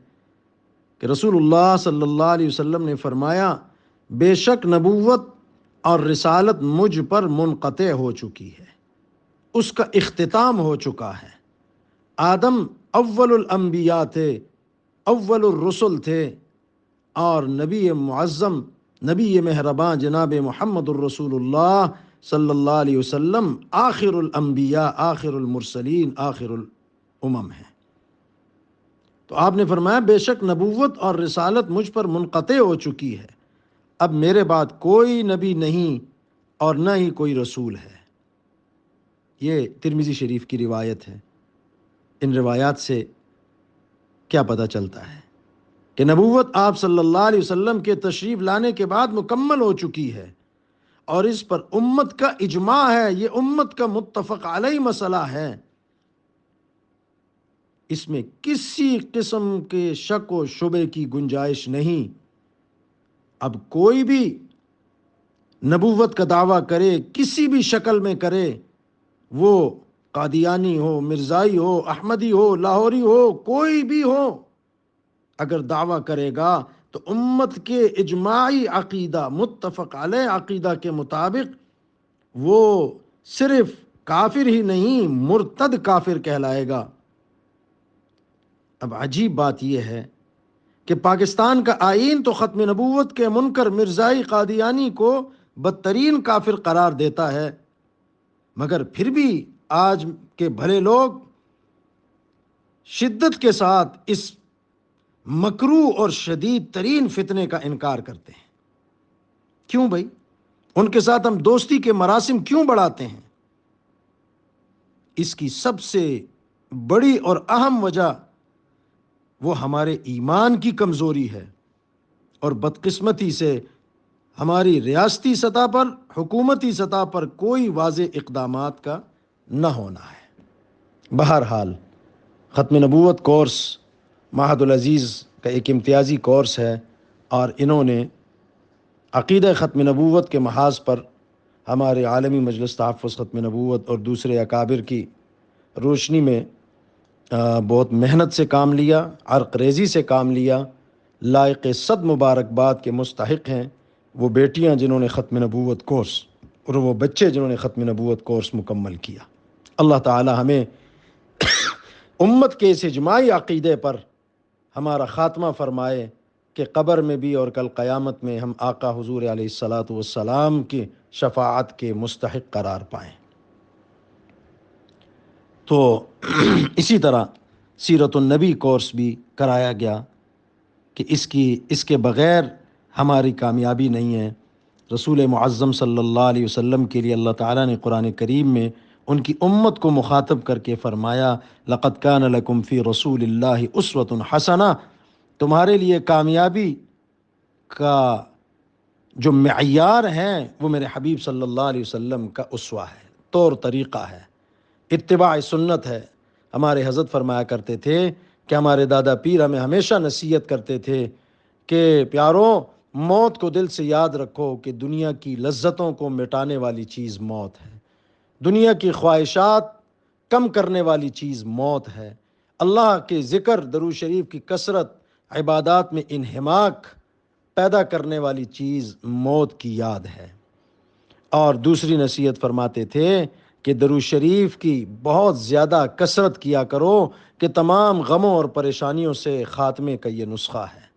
کہ رسول اللہ صلی اللہ علیہ وسلم نے فرمایا، بے شک نبوت اور رسالت مجھ پر منقطع ہو چکی ہے، اس کا اختتام ہو چکا ہے۔ آدم اول الانبیاء تھے، اول الرسل تھے، اور نبی معظم، نبی مہرباں جناب محمد الرسول اللہ صلی اللہ علیہ وسلم آخر الانبیاء، آخر المرسلین، آخر الامم ہیں۔ تو آپ نے فرمایا بے شک نبوت اور رسالت مجھ پر منقطع ہو چکی ہے، اب میرے بعد کوئی نبی نہیں اور نہ ہی کوئی رسول ہے۔ یہ ترمذی شریف کی روایت ہے۔ ان روایات سے کیا پتہ چلتا ہے کہ نبوت آپ صلی اللہ علیہ وسلم کے تشریف لانے کے بعد مکمل ہو چکی ہے، اور اس پر امت کا اجماع ہے، یہ امت کا متفق علیہ مسئلہ ہے، اس میں کسی قسم کے شک و شبے کی گنجائش نہیں۔ اب کوئی بھی نبوت کا دعویٰ کرے، کسی بھی شکل میں کرے، وہ قادیانی ہو، مرزائی ہو، احمدی ہو، لاہوری ہو، کوئی بھی ہو، اگر دعویٰ کرے گا تو امت کے اجماعی عقیدہ، متفق علیہ عقیدہ کے مطابق وہ صرف کافر ہی نہیں، مرتد کافر کہلائے گا۔ اب عجیب بات یہ ہے کہ پاکستان کا آئین تو ختم نبوت کے منکر مرزائی قادیانی کو بدترین کافر قرار دیتا ہے، مگر پھر بھی آج کے بھلے لوگ شدت کے ساتھ اس مکروہ اور شدید ترین فتنے کا انکار کرتے ہیں۔ کیوں بھائی؟ ان کے ساتھ ہم دوستی کے مراسم کیوں بڑھاتے ہیں؟ اس کی سب سے بڑی اور اہم وجہ وہ ہمارے ایمان کی کمزوری ہے، اور بدقسمتی سے ہماری ریاستی سطح پر، حکومتی سطح پر کوئی واضح اقدامات کا نہ ہونا ہے۔ بہرحال ختم نبوت کورس معہد العزیز کا ایک امتیازی کورس ہے، اور انہوں نے عقیدہ ختم نبوت کے محاذ پر ہمارے عالمی مجلس تحفظ ختم نبوت اور دوسرے اکابر کی روشنی میں بہت محنت سے کام لیا، عرق ریزی سے کام لیا۔ لائق صد مبارکباد کے مستحق ہیں وہ بیٹیاں جنہوں نے ختم نبوت کورس، اور وہ بچے جنہوں نے ختم نبوت کورس مکمل کیا۔ اللہ تعالی ہمیں امت کے اس اجماعی عقیدے پر ہمارا خاتمہ فرمائے کہ قبر میں بھی اور کل قیامت میں ہم آقا حضور علیہ الصلاۃ والسلام کی شفاعت کے مستحق قرار پائیں۔ تو اسی طرح سیرت النبی کورس بھی کرایا گیا کہ اس کے بغیر ہماری کامیابی نہیں ہے۔ رسول معظم صلی اللہ علیہ وسلم کے لیے اللہ تعالیٰ نے قرآن کریم میں ان کی امت کو مخاطب کر کے فرمایا، لَقَدْ كَانَ لَكُمْ فِي رَسُولِ اللَّهِ أُسْوَةٌ حَسَنَةٌ، تمہارے لیے کامیابی کا جو معیار ہے وہ میرے حبیب صلی اللہ علیہ وسلم کا اسوہ ہے، طور طریقہ ہے، اتباع سنت ہے۔ ہمارے حضرت فرمایا کرتے تھے کہ ہمارے دادا پیر ہمیں ہمیشہ نصیحت کرتے تھے کہ پیارو، موت کو دل سے یاد رکھو کہ دنیا کی لذتوں کو مٹانے والی چیز موت ہے، دنیا کی خواہشات کم کرنے والی چیز موت ہے، اللہ کے ذکر درود شریف کی کثرت عبادات میں انہماک پیدا کرنے والی چیز موت کی یاد ہے۔ اور دوسری نصیحت فرماتے تھے کہ درود شریف کی بہت زیادہ کثرت کیا کرو کہ تمام غموں اور پریشانیوں سے خاتمے کا یہ نسخہ ہے۔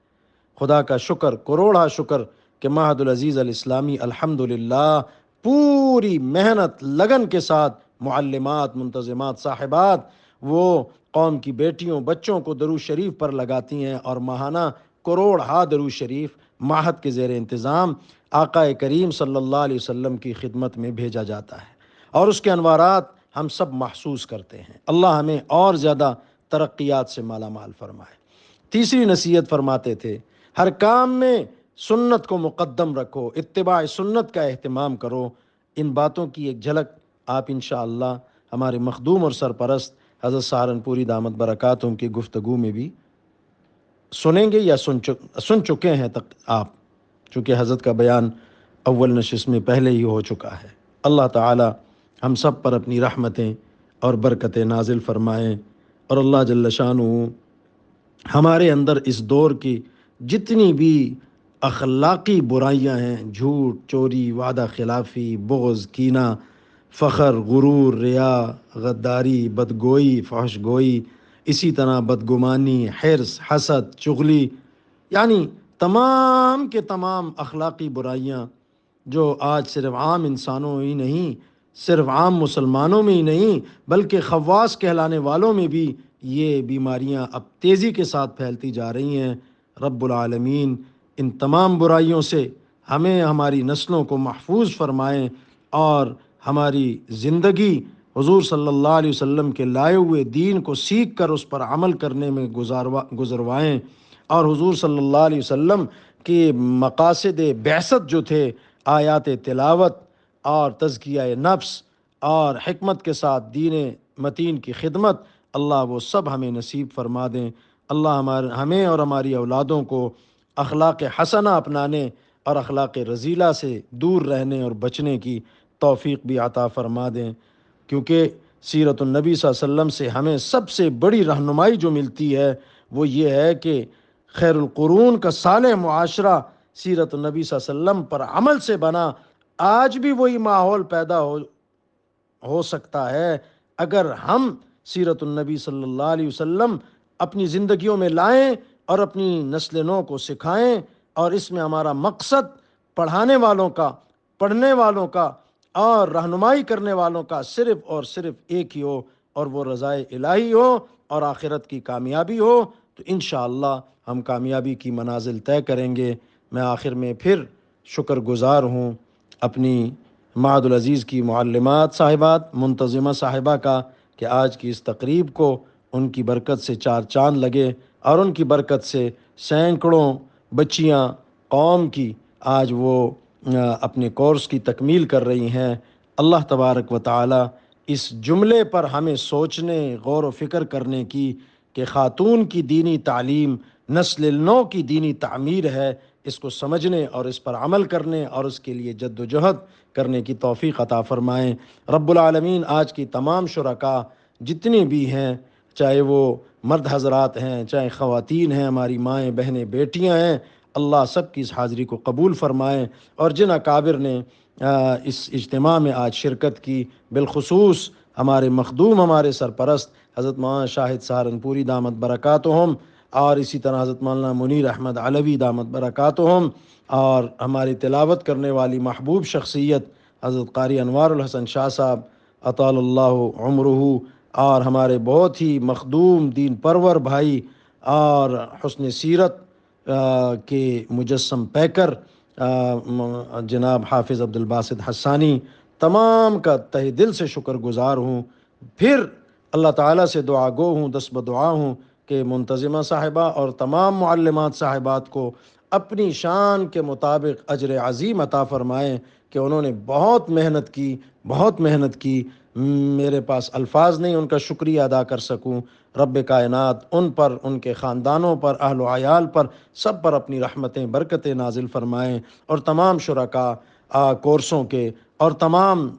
خدا کا شکر، کروڑا شکر کہ معہد العزیز الاسلامی الحمدللہ پوری محنت لگن کے ساتھ معلمات، منتظمات، صاحبات وہ قوم کی بیٹیوں بچوں کو درود شریف پر لگاتی ہیں، اور ماہانہ کروڑ درود شریف معہد کے زیر انتظام آقا کریم صلی اللہ علیہ وسلم کی خدمت میں بھیجا جاتا ہے، اور اس کے انوارات ہم سب محسوس کرتے ہیں۔ اللہ ہمیں اور زیادہ ترقیات سے مالا مال فرمائے۔ تیسری نصیحت فرماتے تھے، ہر کام میں سنت کو مقدم رکھو، اتباع سنت کا اہتمام کرو۔ ان باتوں کی ایک جھلک آپ انشاءاللہ ہمارے مخدوم اور سرپرست حضرت سہارنپوری دامت برکاتہم کی گفتگو میں بھی سنیں گے یا سن چکے ہیں تک آپ، چونکہ حضرت کا بیان اول نشست میں پہلے ہی ہو چکا ہے۔ اللہ تعالی ہم سب پر اپنی رحمتیں اور برکتیں نازل فرمائیں، اور اللہ جل شانہ ہمارے اندر اس دور کی جتنی بھی اخلاقی برائیاں ہیں، جھوٹ، چوری، وعدہ خلافی، بغض، کینہ، فخر، غرور، ریا، غداری، بدگوئی، فحش گوئی، اسی طرح بدگمانی، حرص، حسد، چغلی، یعنی تمام کے تمام اخلاقی برائیاں جو آج صرف عام انسانوں ہی نہیں، صرف عام مسلمانوں میں ہی نہیں، بلکہ خواص کہلانے والوں میں بھی یہ بیماریاں اب تیزی کے ساتھ پھیلتی جا رہی ہیں۔ رب العالمین ان تمام برائیوں سے ہمیں، ہماری نسلوں کو محفوظ فرمائیں، اور ہماری زندگی حضور صلی اللہ علیہ وسلم کے لائے ہوئے دین کو سیکھ کر اس پر عمل کرنے میں گزروائیں، اور حضور صلی اللہ علیہ وسلم کی مقاصد بعثت جو تھے، آیات تلاوت اور تزکیہ نفس اور حکمت کے ساتھ دین متین کی خدمت، اللہ وہ سب ہمیں نصیب فرما دیں۔ اللہ ہمیں اور ہماری اولادوں کو اخلاق حسنہ اپنانے اور اخلاق رذیلہ سے دور رہنے اور بچنے کی توفیق بھی عطا فرما دیں، کیونکہ سیرت النبی صلی اللہ علیہ وسلم سے ہمیں سب سے بڑی رہنمائی جو ملتی ہے وہ یہ ہے کہ خیر القرون کا صالح معاشرہ سیرت النبی صلی اللہ علیہ وسلم پر عمل سے بنا۔ آج بھی وہی ماحول پیدا ہو سکتا ہے اگر ہم سیرت النبی صلی اللہ علیہ وسلم اپنی زندگیوں میں لائیں اور اپنی نسل نو کو سکھائیں، اور اس میں ہمارا مقصد پڑھانے والوں کا، پڑھنے والوں کا اور رہنمائی کرنے والوں کا صرف اور صرف ایک ہی ہو، اور وہ رضائے الہی ہو اور آخرت کی کامیابی ہو، تو انشاءاللہ ہم کامیابی کی منازل طے کریں گے۔ میں آخر میں پھر شکر گزار ہوں اپنی معہد العزیز کی معلمات صاحبات، منتظمہ صاحبہ کا، کہ آج کی اس تقریب کو ان کی برکت سے چار چاند لگے، اور ان کی برکت سے سینکڑوں بچیاں قوم کی آج وہ اپنے کورس کی تکمیل کر رہی ہیں۔ اللہ تبارک و تعالی اس جملے پر ہمیں سوچنے، غور و فکر کرنے کی کہ خاتون کی دینی تعلیم نسل نو کی دینی تعمیر ہے، اس کو سمجھنے اور اس پر عمل کرنے اور اس کے لیے جد و جہد کرنے کی توفیق عطا فرمائیں۔ رب العالمین آج کی تمام شرکاء جتنی بھی ہیں، چاہے وہ مرد حضرات ہیں، چاہے خواتین ہیں، ہماری مائیں بہنیں بیٹیاں ہیں، اللہ سب کی اس حاضری کو قبول فرمائیں۔ اور جن اکابر نے اس اجتماع میں آج شرکت کی، بالخصوص ہمارے مخدوم، ہمارے سرپرست حضرت مولانا شاہد سہارنپوری دامت برکاتہم، اور اسی طرح حضرت مولانا منیر احمد علوی دامت برکاتہم، اور ہماری تلاوت کرنے والی محبوب شخصیت حضرت قاری انوار الحسن شاہ صاحب اطال اللہ عمرہ، اور ہمارے بہت ہی مخدوم دین پرور بھائی اور حسن سیرت کے مجسم پیکر جناب حافظ عبدالباسط حسانی، تمام کا تہ دل سے شکر گزار ہوں۔ پھر اللہ تعالیٰ سے دعا گو ہوں، دست بدعا ہوں کہ منتظمہ صاحبہ اور تمام معلمات صاحبات کو اپنی شان کے مطابق اجر عظیم عطا فرمائیں، کہ انہوں نے بہت محنت کی، بہت محنت کی، میرے پاس الفاظ نہیں ان کا شکریہ ادا کر سکوں۔ رب کائنات ان پر، ان کے خاندانوں پر، اہل و عیال پر، سب پر اپنی رحمتیں برکتیں نازل فرمائیں، اور تمام شرکاء کورسوں کے اور تمام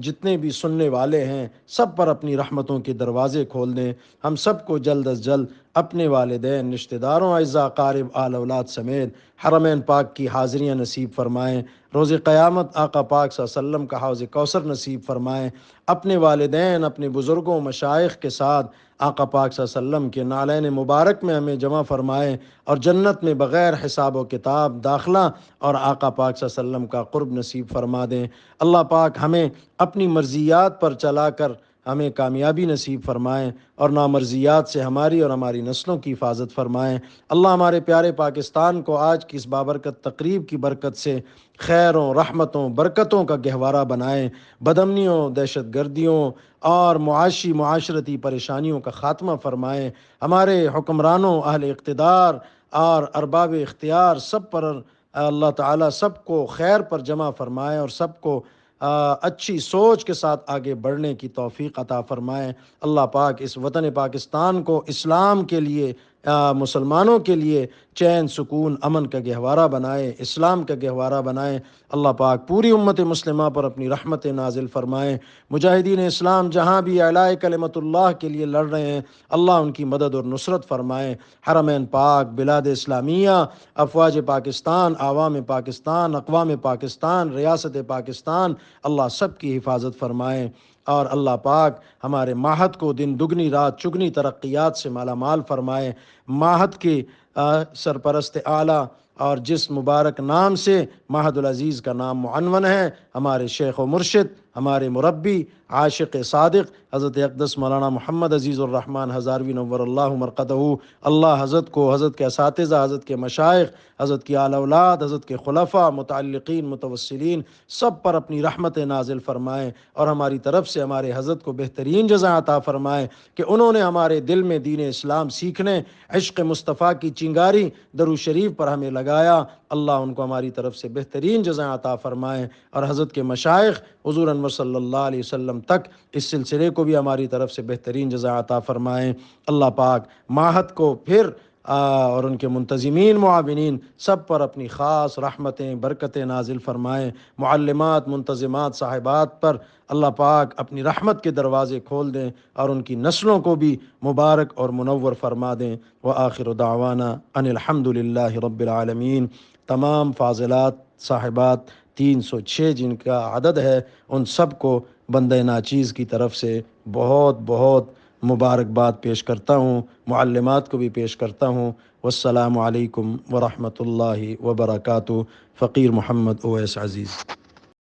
جتنے بھی سننے والے ہیں سب پر اپنی رحمتوں کے دروازے کھول دیں۔ ہم سب کو جلد از جلد اپنے والدین، رشتہ داروں، اعزاء اقارب، آل اولاد سمیت حرمین پاک کی حاضریاں نصیب فرمائیں۔ روز قیامت آقا پاک صلی اللہ علیہ وسلم کا حوض کوثر نصیب فرمائیں۔ اپنے والدین، اپنے بزرگوں، مشائخ کے ساتھ آقا پاک صلی اللہ علیہ وسلم کے نعلین مبارک میں ہمیں جمع فرمائیں، اور جنت میں بغیر حساب و کتاب داخلہ اور آقا پاک صلی اللہ علیہ وسلم کا قرب نصیب فرما دیں۔ اللہ پاک ہمیں اپنی مرضیات پر چلا کر ہمیں کامیابی نصیب فرمائیں، اور نامرضیات سے ہماری اور ہماری نسلوں کی حفاظت فرمائیں۔ اللہ ہمارے پیارے پاکستان کو آج کی اس بابرکت تقریب کی برکت سے خیروں، رحمتوں، برکتوں کا گہوارہ بنائیں، بدامنیوں، دہشت گردیوں اور معاشرتی پریشانیوں کا خاتمہ فرمائیں۔ ہمارے حکمرانوں، اہل اقتدار اور ارباب اختیار سب پر اللہ تعالیٰ سب کو خیر پر جمع فرمائے، اور سب کو اچھی سوچ کے ساتھ آگے بڑھنے کی توفیق عطا فرمائے۔ اللہ پاک اس وطن پاکستان کو اسلام کے لیے، مسلمانوں کے لیے چین، سکون، امن کا گہوارہ بنائے، اسلام کا گہوارہ بنائے۔ اللہ پاک پوری امت مسلمہ پر اپنی رحمت نازل فرمائے۔ مجاہدین اسلام جہاں بھی اعلاء کلمت اللہ کے لیے لڑ رہے ہیں، اللہ ان کی مدد اور نصرت فرمائے۔ حرمین پاک، بلاد اسلامیہ، افواج پاکستان، عوام پاکستان، اقوام پاکستان، ریاست پاکستان، اللہ سب کی حفاظت فرمائے، اور اللہ پاک ہمارے معہد کو دن دگنی رات چگنی ترقیات سے مالا مال فرمائے۔ معہد کے سرپرست اعلیٰ اور جس مبارک نام سے معہد العزیز کا نام معنون ہے، ہمارے شیخ و مرشد، ہمارے مربی، عاشق صادق حضرت اقدس مولانا محمد عزیز الرحمن ہزاروی نور اللہ مرقدہ، اللہ حضرت کو، حضرت کے اساتذہ، حضرت کے مشائخ، حضرت کی آل اولاد، حضرت کے خلفاء، متعلقین، متوسلین سب پر اپنی رحمت نازل فرمائیں، اور ہماری طرف سے ہمارے حضرت کو بہترین جزا عطا فرمائیں کہ انہوں نے ہمارے دل میں دین اسلام سیکھنے، عشق مصطفیٰ کی چنگاری درود شریف پر ہمیں لگایا۔ اللہ ان کو ہماری طرف سے بہترین جزا عطا فرمائیں، اور حضرت کے مشائخ حضور انور صلی اللہ علیہ وسلم تک اس سلسلے کو بھی ہماری طرف سے بہترین جزا عطا فرمائیں۔ اللہ پاک معہد کو پھر اور ان کے منتظمین، معاونین سب پر اپنی خاص رحمتیں، برکتیں نازل فرمائیں۔ معلمات، منتظمات صاحبات پر اللہ پاک اپنی رحمت کے دروازے کھول دیں، اور ان کی نسلوں کو بھی مبارک اور منور فرما دیں۔ وآخر دعوانا ان الحمد للہ رب العالمین۔ تمام فاضلات صاحبات 306 جن کا عدد ہے، ان سب کو بندہ ناچیز کی طرف سے بہت بہت مبارکباد پیش کرتا ہوں، معلمات کو بھی پیش کرتا ہوں۔ والسلام علیکم ورحمۃ اللہ وبرکاتہ۔ فقیر محمد اویس عزیز۔